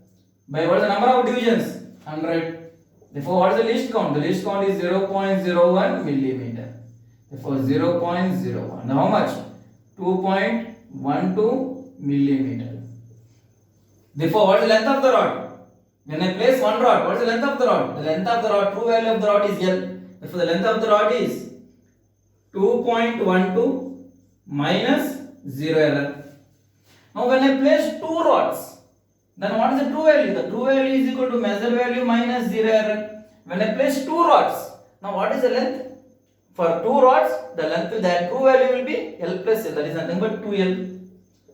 by what is the number of divisions? 100. Therefore what is the least count? The least count is 0.01 millimeter. Therefore 0.01. Now how much? 2.12 millimeter. Therefore what is the length of the rod? When I place one rod, what is the length of the rod? The length of the rod, true value of the rod is L. Therefore, the length of the rod is 2.12 minus 0 error. Now, when I place two rods, then what is the true value? The true value is equal to measure value minus 0 error. When I place two rods, now what is the length? For two rods, the length, the true value will be L plus L. That is nothing but 2L.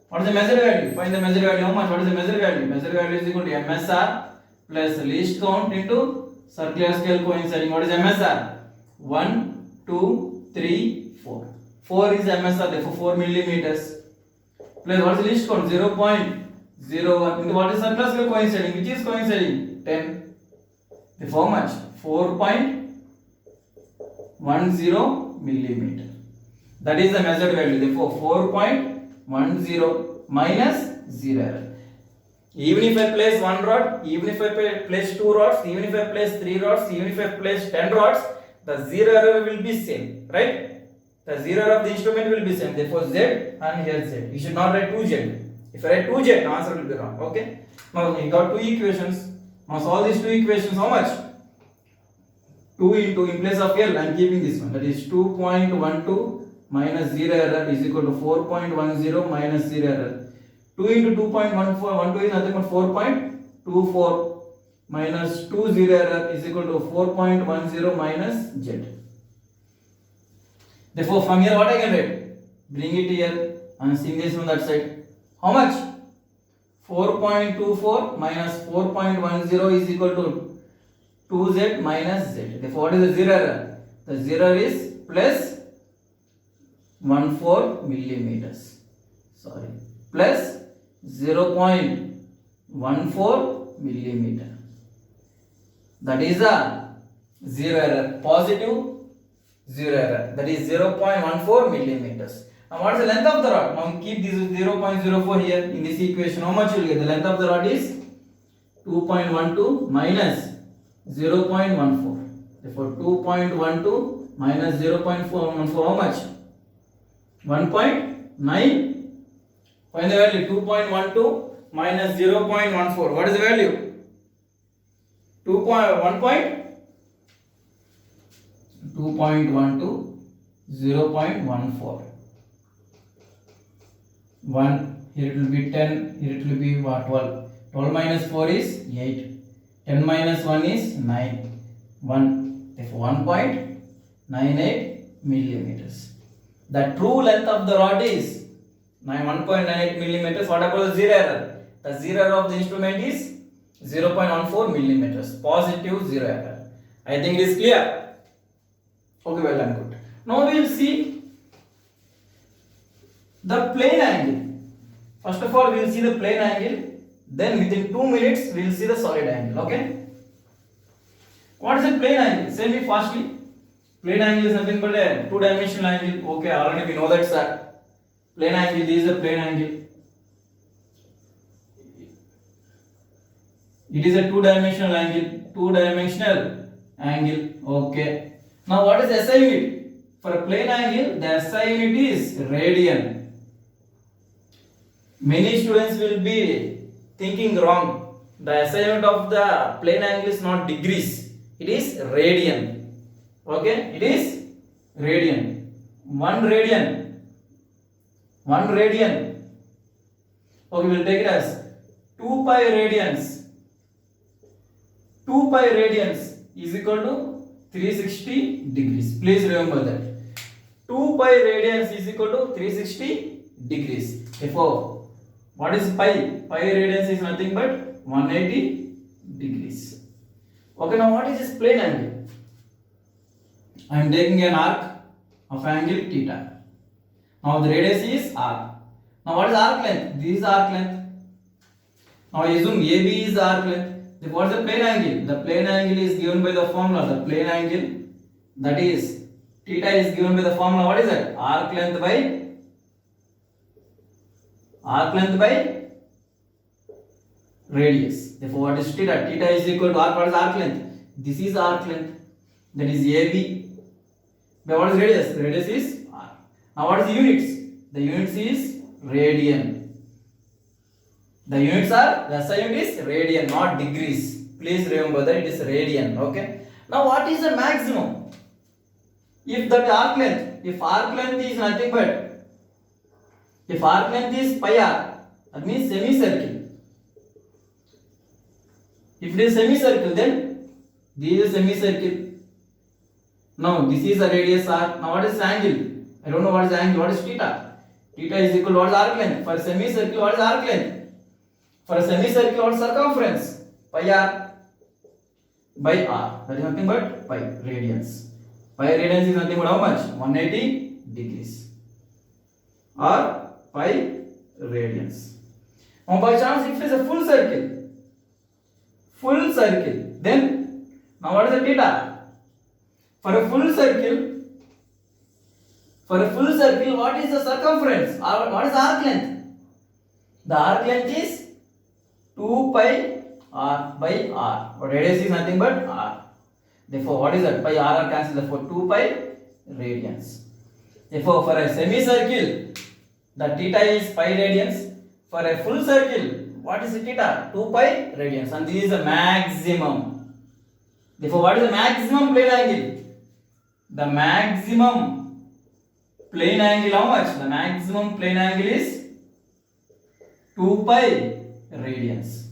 What is the measure value? Find the measure value. How much? What is the measure value? Measure value is equal to MSR plus least count into circular scale coinciding. What is MSR? 1, 2, 3, 4. 4 is MSR, therefore 4 millimeters. Plus what is the least count? 0.01 into what is circular scale coinciding? Which is coinciding? 10. Therefore how much? 4.10 millimeter. That is the measured value. Therefore 4.10 minus 0 error. Even if I place one rod, even if I place two rods, even if I place three rods, even if I place 10 rods, the 0 error will be same, right? The 0 error of the instrument will be same. Therefore Z and here Z. You should not write 2Z. If I write 2Z, the answer will be wrong. Okay? Now you got two equations. Now solve these two equations. How much? 2 into, in place of L, I am keeping this one. That is 2.12 minus 0 error is equal to 4.10 minus 0 error. 2 into 2.12 is nothing but 4.24 minus 20 error is equal to 4.10 minus Z. Therefore, from here what I can write? Bring it here and sing this on that side. How much? 4.24 minus 4.10 is equal to 2Z minus Z. Therefore, what is the 0 error? The 0 is plus 14 millimeters. Sorry. Plus 0.14 millimeter. That is a 0 error. Positive 0 error. That is 0.14 millimeters. Now what is the length of the rod? Now keep this 0.04 here in this equation. How much you will get? The length of the rod is 2.12 minus 0.14. Therefore 2.12 minus 0.414. How much? 1.9. Find the value. 2.12 minus 0.14. What is the value? 2.12 0.14. 1. Here it will be 10. Here it will be what? 12. 12 minus 4 is 8. 10 minus 1 is 9. 1. Therefore 1.98 millimeters. The true length of the rod is 1.98 millimeters. What about the 0 error? The 0 error of the instrument is 0.14 millimeters. Positive 0 error. I think it is clear. Okay, well done, good. Now we will see the plane angle. First of all, we will see the plane angle. Then within 2 minutes, we will see the solid angle. Okay. What is a plane angle? Say me fastly. Plane angle is nothing but a two-dimensional angle. Okay, already we know that, sir. Plane angle, this is a plane angle. It is a two-dimensional angle. Two-dimensional angle. Okay. Now what is the SI unit? For a plane angle, the SI unit is radian. Many students will be thinking wrong. The SI unit of the plane angle is not degrees. It is radian. Okay, it is radian. 1 radian. 1 radian. Okay, we will take it as 2 pi radians. 2 pi radians is equal to 360 degrees. Please remember that. 2 pi radians is equal to 360 degrees. Therefore, what is pi? Pi radians is nothing but 180 degrees. Okay, now what is this plane angle? I am taking an arc of angle theta. Now the radius is r. Now what is arc length? This is arc length. Now assume AB is arc length. Then what is the plane angle? The plane angle is given by the formula. The plane angle, that is theta, is given by the formula. What is that? Arc length by radius. Therefore, what is theta? Theta is equal to arc. What is arc length? This is arc length. That is AB. But what is radius? Radius is r. Now what is the units? The units is radian. The units are, the SI unit is radian, not degrees. Please remember that it is radian. Okay. Now what is the maximum? If that arc length, if arc length is nothing but, if arc length is pi r, that means semicircle. If it is semicircle, then this is semicircle. Now this is a radius r. Now what is angle? I don't know what is angle. What is theta? Theta is equal to what is arc length? For semicircle, what is arc length? For a semicircle, what is circumference? Pi r by r. That is nothing but pi radians. Pi radians is nothing but how much? 180 degrees. Or pi radians. Now by chance, if it is a full circle, then now what is the theta? For a full circle, what is the circumference? Or what is the arc length? The arc length is 2 pi r by r. But radius is nothing but r. Therefore, what is that? Pi r cancels. Therefore, 2 pi radians. Therefore, for a semicircle, the theta is pi radians. For a full circle, what is the theta? 2 pi radians. And this is the maximum. Therefore, what is the maximum plane angle? The maximum plane angle, how much? The maximum plane angle is 2 pi radians,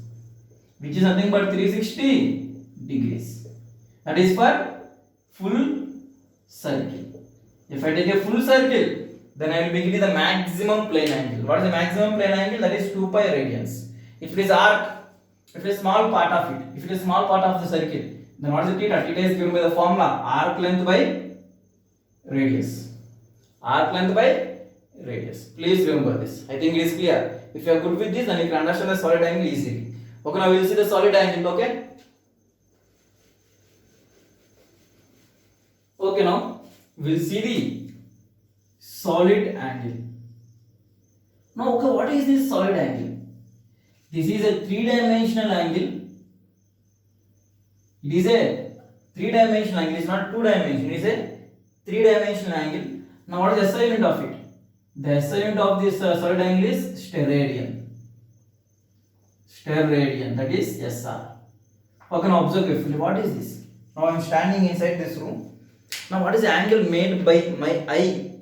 which is nothing but 360 degrees. That is for full circle. If I take a full circle, then I will be getting the maximum plane angle. What is the maximum plane angle? That is 2 pi radians. If it is arc, if it is small part of it, if it is small part of the circle, then what is the theta? Theta is given by the formula arc length by radius. Arc length by radius. Please remember this. I think it is clear. If you are good with this, then you can understand the solid angle easily. Okay, now we will see the solid angle. Okay. Okay, now we will see the solid angle. Now, okay, what is this solid angle? This is a three-dimensional angle. It is a three-dimensional angle. It is not two-dimensional. It is a three-dimensional angle. Now, what is the SI unit of it? The SI unit of this solid angle is steradian. Steradian, that is SR. Okay, now observe carefully. What is this? Now I am standing inside this room. Now, what is the angle made by my eye?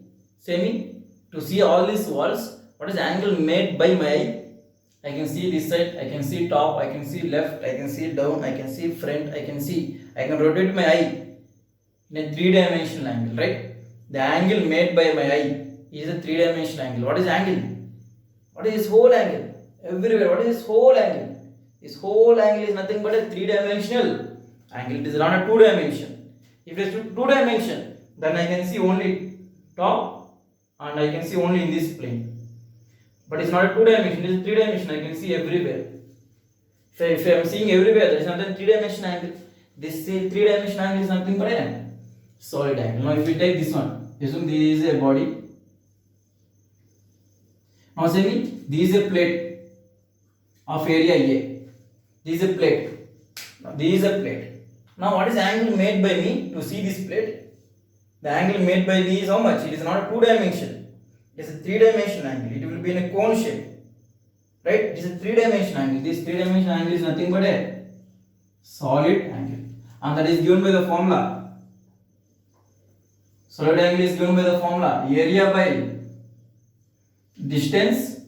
Say me, to see all these walls, what is the angle made by my eye? I can see this side, I can see top, I can see left, I can see down, I can see front, I can rotate my eye in a three-dimensional angle, right? The angle made by my eye is a three-dimensional angle. What is angle? What is this whole angle? Everywhere, what is this whole angle? This whole angle is nothing but a three-dimensional angle. It is not a two-dimension. If it is two-dimension, then I can see only top and I can see only in this plane. But it's not a two-dimension, it is three-dimension. I can see everywhere. If I am seeing everywhere, there is not a three-dimension angle. This three-dimension angle is nothing but a solid angle. Now, if we take this one, assume this is a body. Now, say me, this is a plate of area A. This is a plate. Now, this is a plate. Now, what is the angle made by me to see this plate? The angle made by me is how much? It is not a two-dimension. It is a three-dimensional angle. It will be in a cone shape. Right? It is a three-dimensional angle. This three-dimensional angle is nothing but a solid angle. And that is given by the formula. Solid angle is given by the formula area by distance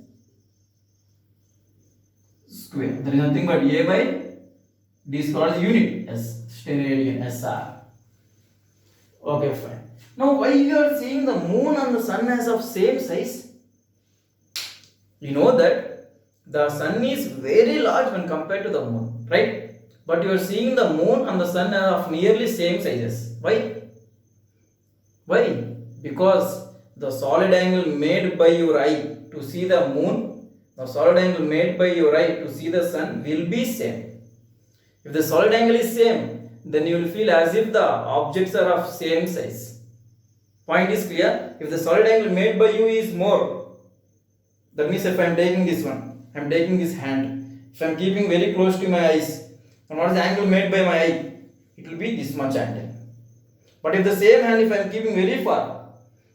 square. There is nothing but A by D square is unit. S, steradian, SR. Okay, fine. Now, why you are seeing the moon and the sun as of same size? You know that the sun is very large when compared to the moon, right? But you are seeing the moon and the sun are of nearly same sizes. Why? Why? Because the solid angle made by your eye to see the moon, the solid angle made by your eye to see the sun will be same. If the solid angle is same, then you will feel as if the objects are of same size. Point is clear. If the solid angle made by you is more, that means if I am taking this one, I am taking this hand, if I am keeping very close to my eyes, and what is the angle made by my eye? It will be this much angle. But if the same hand, if I am keeping very far,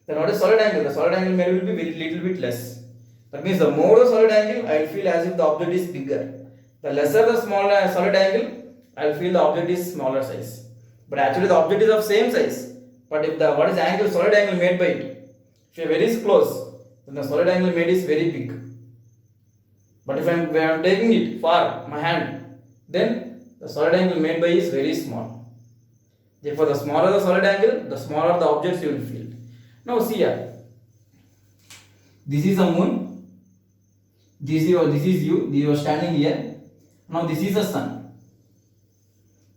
then what is solid angle? The solid angle may will be very little bit less. That means the more the solid angle, I will feel as if the object is bigger. The lesser the small solid angle, I'll feel the object is smaller size. But actually the object is of same size. But if the what is angle, solid angle made by it, if you are very close, then the solid angle made is very big. But if I am taking it far, my hand, then the solid angle made by is very small. Therefore, the smaller the solid angle, the smaller the objects you will feel. Now see here. This is a moon. This is you. You are standing here. Now this is the sun.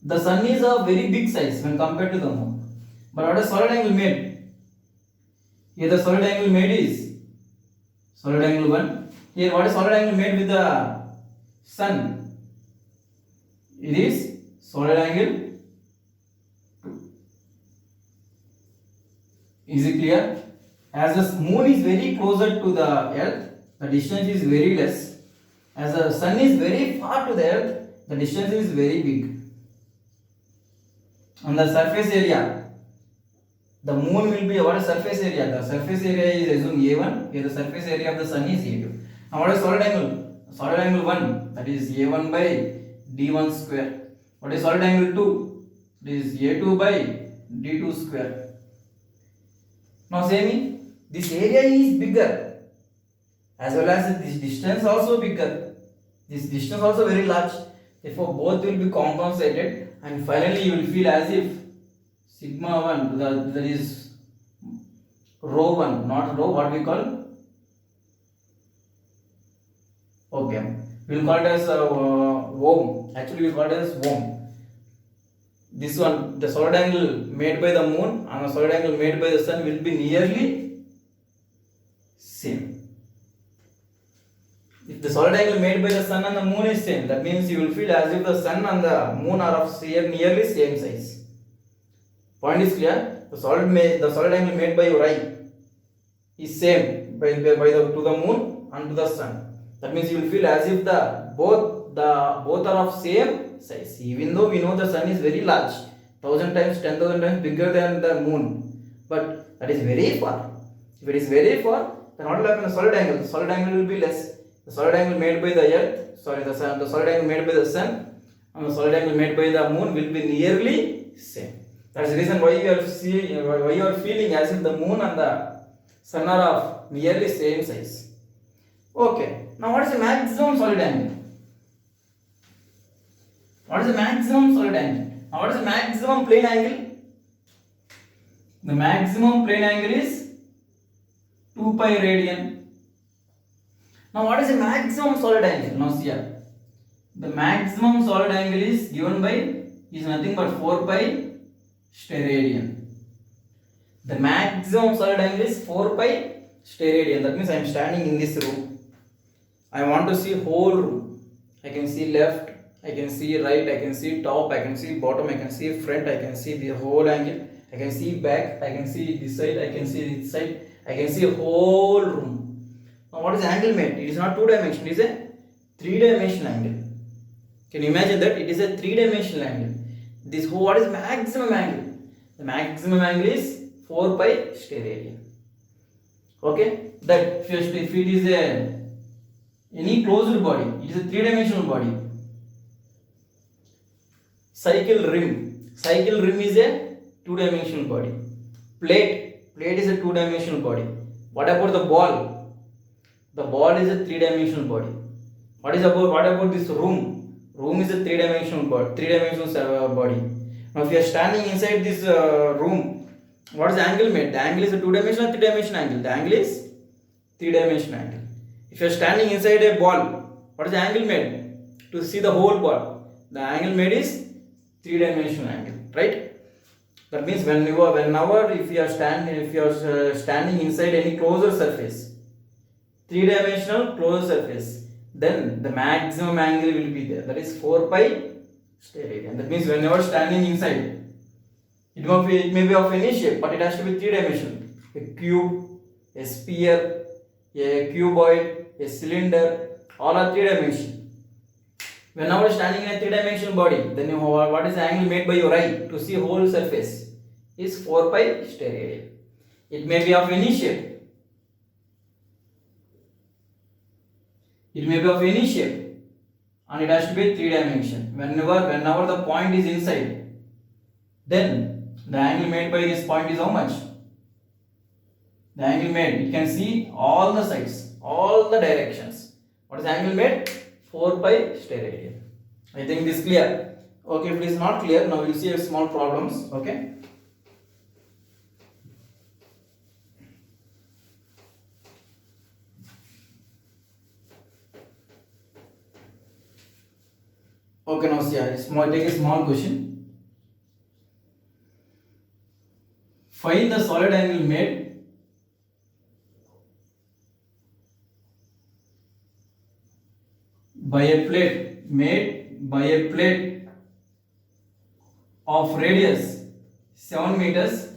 The sun is a very big size when compared to the moon. But what is solid angle made? Here the solid angle made is solid angle 1. Here what is solid angle made with the sun? It is solid angle 2. Is it clear? As the moon is very closer to the earth, the distance is very less. As the sun is very far to the earth, the distance is very big. On the surface area, the moon will be what is surface area? The surface area is assumed A1. Here the surface area of the sun is A2. Now what is solid angle? Solid angle 1, that is A1 by D1 square. What is solid angle 2? It is A2 by D2 square. Now say me, this area is bigger as well as this distance also bigger. This distance also very large. Therefore both will be compensated and finally you will feel as if sigma 1, that is rho 1, not rho, what we call? Okay, we will call it as ohm. Actually, we call it as ohm. This one, the solid angle made by the moon and the solid angle made by the sun will be nearly same. If the solid angle made by the sun and the moon is same, that means you will feel as if the sun and the moon are of nearly same size. Point is clear. The solid angle made by your eye is same to the moon and to the sun. That means you will feel as if both are of same size. Even though we know the sun is very large, 1000 times, 10,000 times bigger than the moon, but that is very far. If it is very far, then what will happen? The solid angle will be less. The solid angle made by the earth, the solid angle made by the sun and the solid angle made by the moon will be nearly same. That's the reason why you are feeling as if the moon and the sun are of nearly same size. Okay. Now what is the maximum solid angle? What is the maximum solid angle? Now what is the maximum plane angle? The maximum plane angle is 2 pi radian. Now what is the maximum solid angle? Now see here. The maximum solid angle is given by is nothing but 4 pi steradian. The maximum solid angle is 4 pi steradian. That means I am standing in this room. I want to see whole room. I can see left, I can see right, I can see top, I can see bottom, I can see front, I can see the whole angle, I can see back, I can see this side, I can see this side, I can see whole room. Now what is the angle made? It is not 2-dimensional, it is a 3-dimensional angle. Can you imagine that? It is a 3-dimensional angle. This whole, what is maximum angle? The maximum angle is 4 pi steradian. Okay? That if it is any closed body, it is a 3-dimensional body. Cycle rim is a 2-dimensional body. Plate is a 2-dimensional body. What about the ball? The ball is a 3-dimensional body. What about this room? Room is a 3-dimensional body. Now if you are standing inside this room, what is the angle made? The angle is a 2-dimensional or 3-dimensional angle? The angle is 3-dimensional angle. If you are standing inside a ball, what is the angle made? To see the whole ball, the angle made is 3-dimensional angle, right? That means if you are standing inside any closed surface, 3-dimensional closed surface, then the maximum angle will be there. That is 4 pi steradian. That means whenever standing inside, it may be of any shape, but it has to be 3-dimensional. A cube, a sphere, a cuboid, a cylinder, all are 3-dimensional. Whenever standing in a 3-dimensional body, then what is the angle made by your eye to see whole surface? Is 4 pi steradian. It may be of any shape. and it has to be 3 dimension. Whenever the point is inside, then the angle made by this point is how much? The angle made, you can see all the sides, all the directions. What is the angle made? 4 pi steradian. I think this is clear. Okay, if it is not clear, now we will see a small problems. Okay. Okay, now see, take a small question. Find the solid angle made by a plate of radius 7 meters,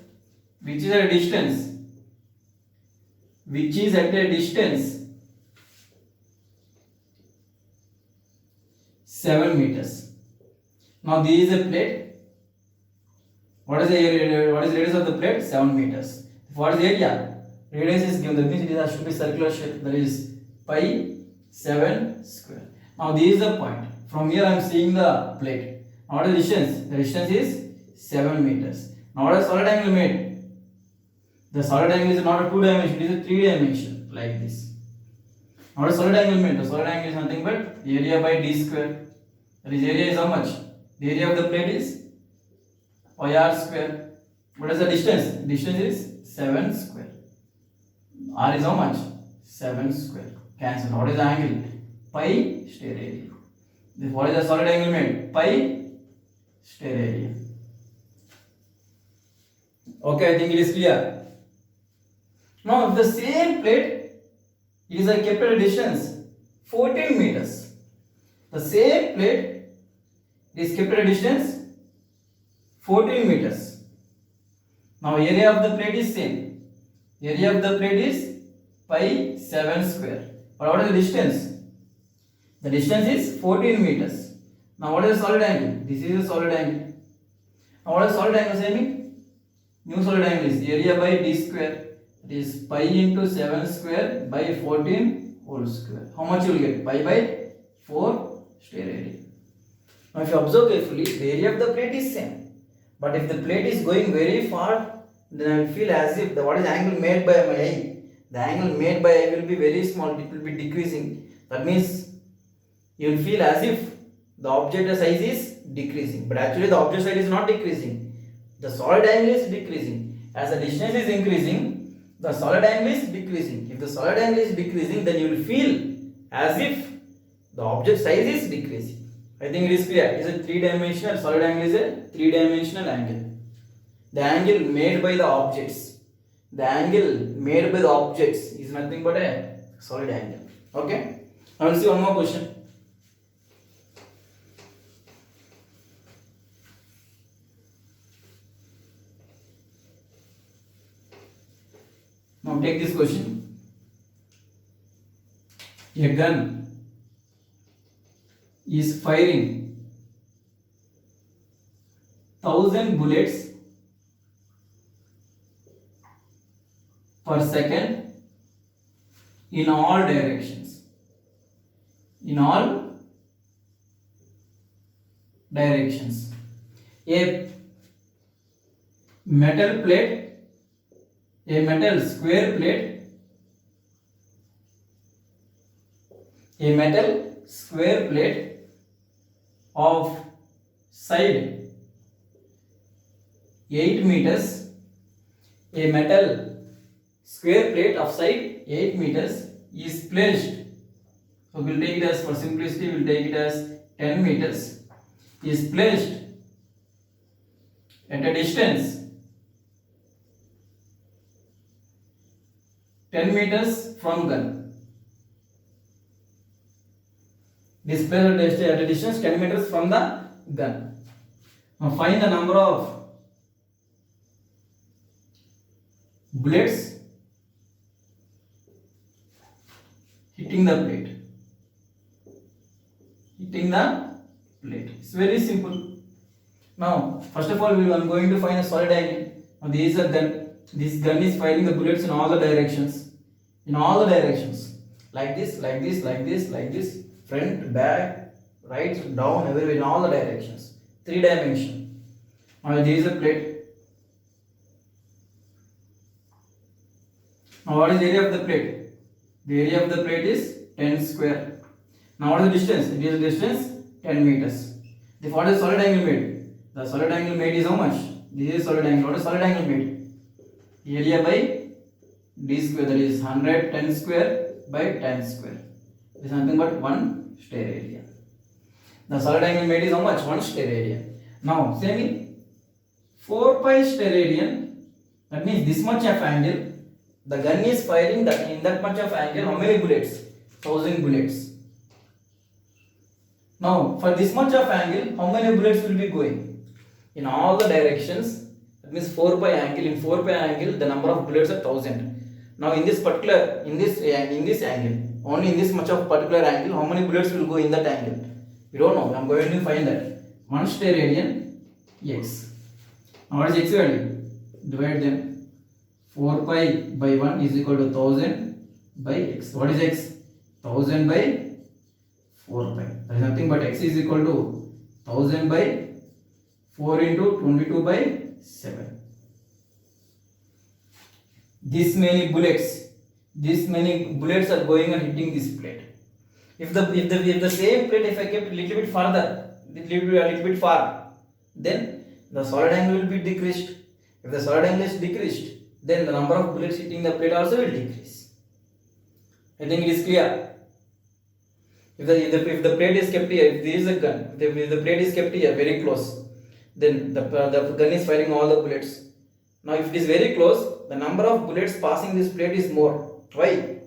which is at a distance 7 meters. Now this is a plate. What is the radius of the plate? 7 meters. What is the area? Radius is given. That means it has to be circular shape. That is pi 7 square. Now this is the point. From here I am seeing the plate. Now what is the distance? The distance is 7 meters. Now what is solid angle made? The solid angle is not a 2 dimension, it is a 3 dimension, like this. Now what is solid angle made? The solid angle is nothing but area by d square. That is, area is how much? The area of the plate is pi r square. What is the distance? Distance is 7 square. R is how much? 7 square. Cancel. What is the angle? Pi steradian. What is the solid angle made? Pi steradian. Okay, I think it is clear. Now, if the same plate is kept at a distance 14 meters, the same plate is kept at a distance 14 meters. Now, area of the plate is same. Area of the plate is pi 7 square. But what is the distance? The distance is 14 meters. Now, what is the solid angle? This is the solid angle. Now, what is solid angle saying? New solid angle is area by d square. It is pi into 7 square by 14 whole square. How much you will get? Pi by 4 steradian. Now, if you observe carefully, the area of the plate is same. But if the plate is going very far, then I will feel as if what is the angle made by my eye? The angle made by eye will be very small. It will be decreasing. That means you will feel as if the object size is decreasing. But actually, the object size is not decreasing. The solid angle is decreasing. As the distance is increasing, the solid angle is decreasing. If the solid angle is decreasing, then you will feel as if the object size is decreasing. I think it is clear. It is a 3-dimensional, solid angle is a 3-dimensional angle. The angle made by the objects. The angle made by the objects is nothing but a solid angle. Okay? I will see one more question. Now take this question. A gun is firing 1000 bullets per second in all directions. In all directions. A metal plate, a metal square plate, a metal square plate of side 8 meters, a metal square plate of side 8 meters is placed, so we will take it as, for simplicity we will take it as 10 meters, is placed at a distance 10 meters from gun. Displayed at a distance 10 meters from the gun. Now find the number of bullets hitting the plate. Hitting the plate. It's very simple. Now, first of all, I am going to find a solid angle. Now, this is a gun. This gun is firing the bullets in all the directions. In all the directions. Like this, like this, like this, like this. Front, back, right, down, everywhere in all the directions. 3 dimension. Now there is a plate. Now what is the area of the plate? The area of the plate is 10 square. Now what is the distance? It is distance 10 meters. If what is solid angle made? The solid angle made is how much? This is solid angle. What is solid angle made? Area by d square, that is 110 square by 10 square. It is nothing but 1 stair area. The solid angle made is how much? 1 stair area. Now same 4 pi steradian, that means this much of angle. The gun is firing that in that much of angle. How many bullets? 1000 bullets. Now for this much of angle, how many bullets will be going? In all the directions. That means 4 pi angle. In 4 pi angle, the number of bullets are 1000. Now in this particular, in this angle, only in this much of particular angle, how many bullets will go in that angle? We don't know. I am going to find that. 1 steradian x. Now what is x value? Divide them. 4 pi by 1 is equal to 1000 by x. What is x? 1000 by 4 pi. That is nothing but x is equal to 1000 by 4 into 22 by 7. This many bullets are going and hitting this plate. If the same plate, if I kept a little bit further, a little bit far, then the solid angle will be decreased. If the solid angle is decreased, then the number of bullets hitting the plate also will decrease. I think it is clear. If the plate is kept here, if there is a gun, if the plate is kept here very close, then the gun is firing all the bullets. Now if it is very close, the number of bullets passing this plate is more. Why?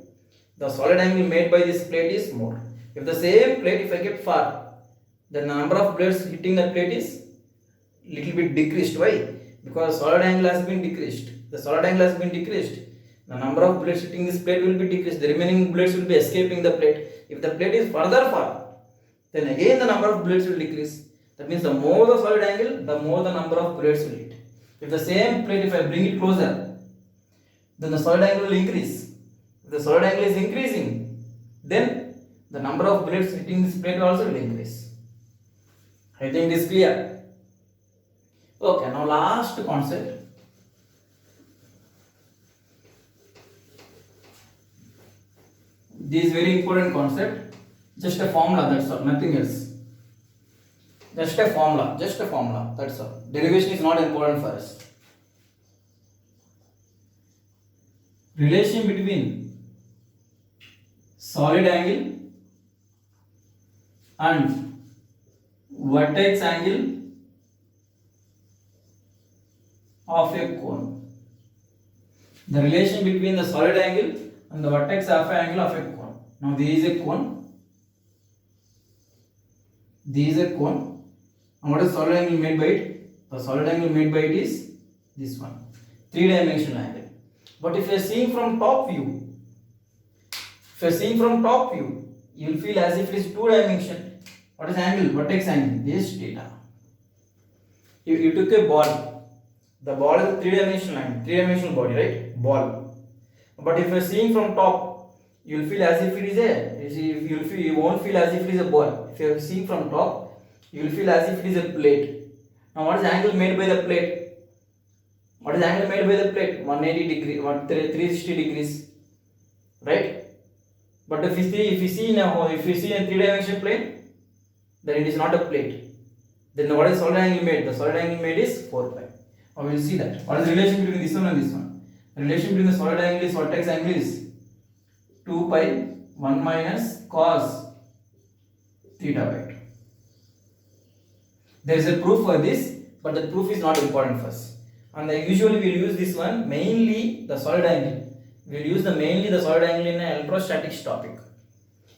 The solid angle made by this plate is more. If the same plate, if I kept far, the number of bullets hitting the plate is little bit decreased. Why? Because solid angle has been decreased. The solid angle has been decreased. The number of bullets hitting this plate will be decreased. The remaining bullets will be escaping the plate. If the plate is further far, then again the number of bullets will decrease. That means the more the solid angle, the more the number of bullets will hit. If the same plate, if I bring it closer, then the solid angle will increase. If the solid angle is increasing, then the number of bullets hitting this plate also will increase. I think it is clear. Okay, now last concept. This is very important concept. Just a formula, that's all, nothing else. Just a formula, that's all. Derivation is not important for us. Relation between solid angle and vertex angle of a cone. The relation between the solid angle and the vertex of an angle of a cone. Now there is a cone. There is a cone. And what is solid angle made by it? The solid angle made by it is this one. 3-dimensional angle. But if you are seeing from top view, you will feel as if it is 2-dimension. What is angle? Vertex angle. This is theta. You took a ball. The ball is a 3-dimensional angle. 3-dimensional body, right? Ball. But if you are seeing from top, you will feel as if it is a. You won't feel as if it is a ball. If you are seeing from top, you will feel as if it is a plate. Now, what is the angle made by the plate? What is the angle made by the plate? 180 degrees, 360 degrees, right? But if you see in a 3-dimensional plane, then it is not a plate. Then what is solid angle made? The solid angle made is 4 pi. Now we will see that. What is the relation between this one and this one? The relation between the solid angle is vertex angle is 2 pi 1 minus cos theta by 2. There is a proof for this, but the proof is not important for us. And usually we will use this one, mainly the solid angle. We will use mainly the solid angle in an electrostatics topic.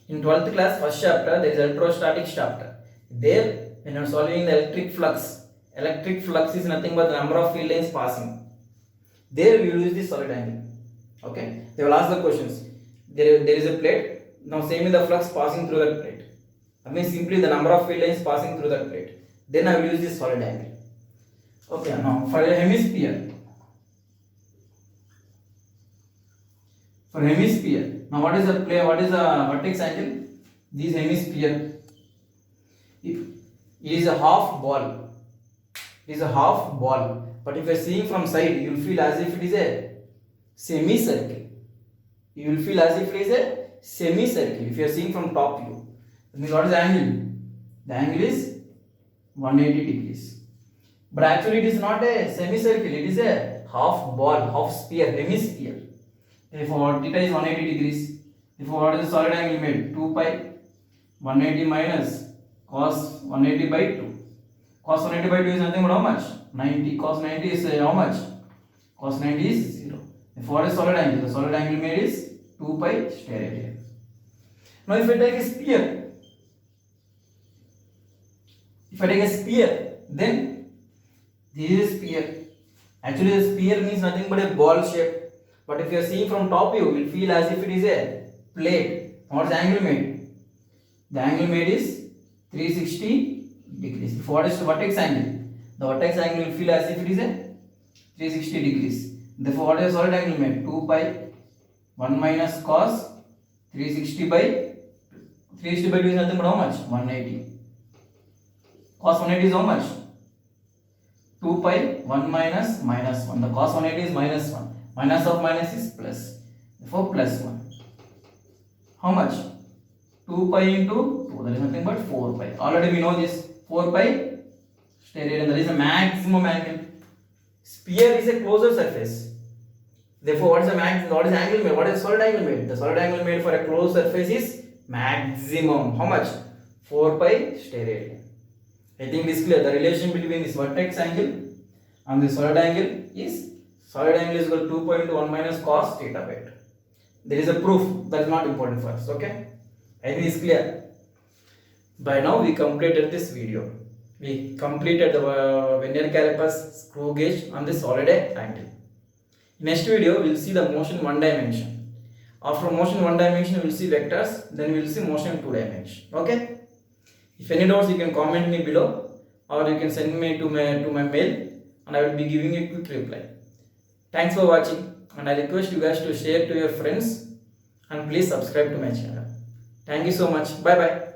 In 12th class, first chapter, there is electrostatics chapter. There, when you are solving the electric flux is nothing but the number of field lines passing. There we will use the solid angle. Okay, they will ask the questions. There is a plate. Now same is the flux passing through that plate. That means simply the number of field lines passing through that plate. Then I will use this solid angle. Okay, now for a hemisphere. Now what is the vertex angle? This hemisphere. If it is a half ball, it is a half ball. But if you are seeing from side, you will feel as if it is a semicircle. You will feel as if it is a semicircle. If you are seeing from top view, then what is the angle? The angle is 180 degrees. But actually, it is not a semicircle. It is a half ball, half sphere, hemisphere. Therefore, theta is 180 degrees. Therefore, what is the solid angle made? 2 pi 180 minus cos 180 by 2. Cos 180 by 2 is nothing but how much? 90. Cos 90 is how much? Cos 90 is 0. Therefore, what is solid angle? The solid angle made is 2 pi stereo. Now, if I take a sphere, then this is sphere. Actually, the sphere means nothing but a ball shape. But if you are seeing from top view, you will feel as if it is a plate. What is the angle made? The angle made is 360 degrees. If what is the vertex angle? The vertex angle will feel as if it is a 360 degrees. Therefore, what is the solid angle made? 2 pi 1 minus cos 360 by 2 is nothing but how much? 180. Cos 180 is how much? 2 pi 1 minus minus 1. The cos 180 is minus 1. Minus of minus is plus. Therefore, plus 1. How much? 2 pi into 2. That is nothing but 4 pi. Already we know this. 4 pi stereo. That is a maximum angle. Sphere is a closure surface. Therefore, what is the maximum? What is the angle made? What is the solid angle made? The solid angle made for a closed surface is maximum. How much? 4 pi stereo. I think it is clear. The relation between this vertex angle and the solid angle is equal to 2 pi into 1 minus cos theta by 2. There is a proof that is not important for us. Okay? I think it is clear. By now we completed this video. We completed the vernier calipers, screw gauge and the solid angle. Next video we will see the motion one dimension. After motion one dimension we will see vectors. Then we will see motion two dimension. Okay? If any doubts you can comment me below or you can send me to my mail and I will be giving a quick reply. Thanks for watching and I request you guys to share to your friends and please subscribe to my channel. Thank you so much. Bye bye.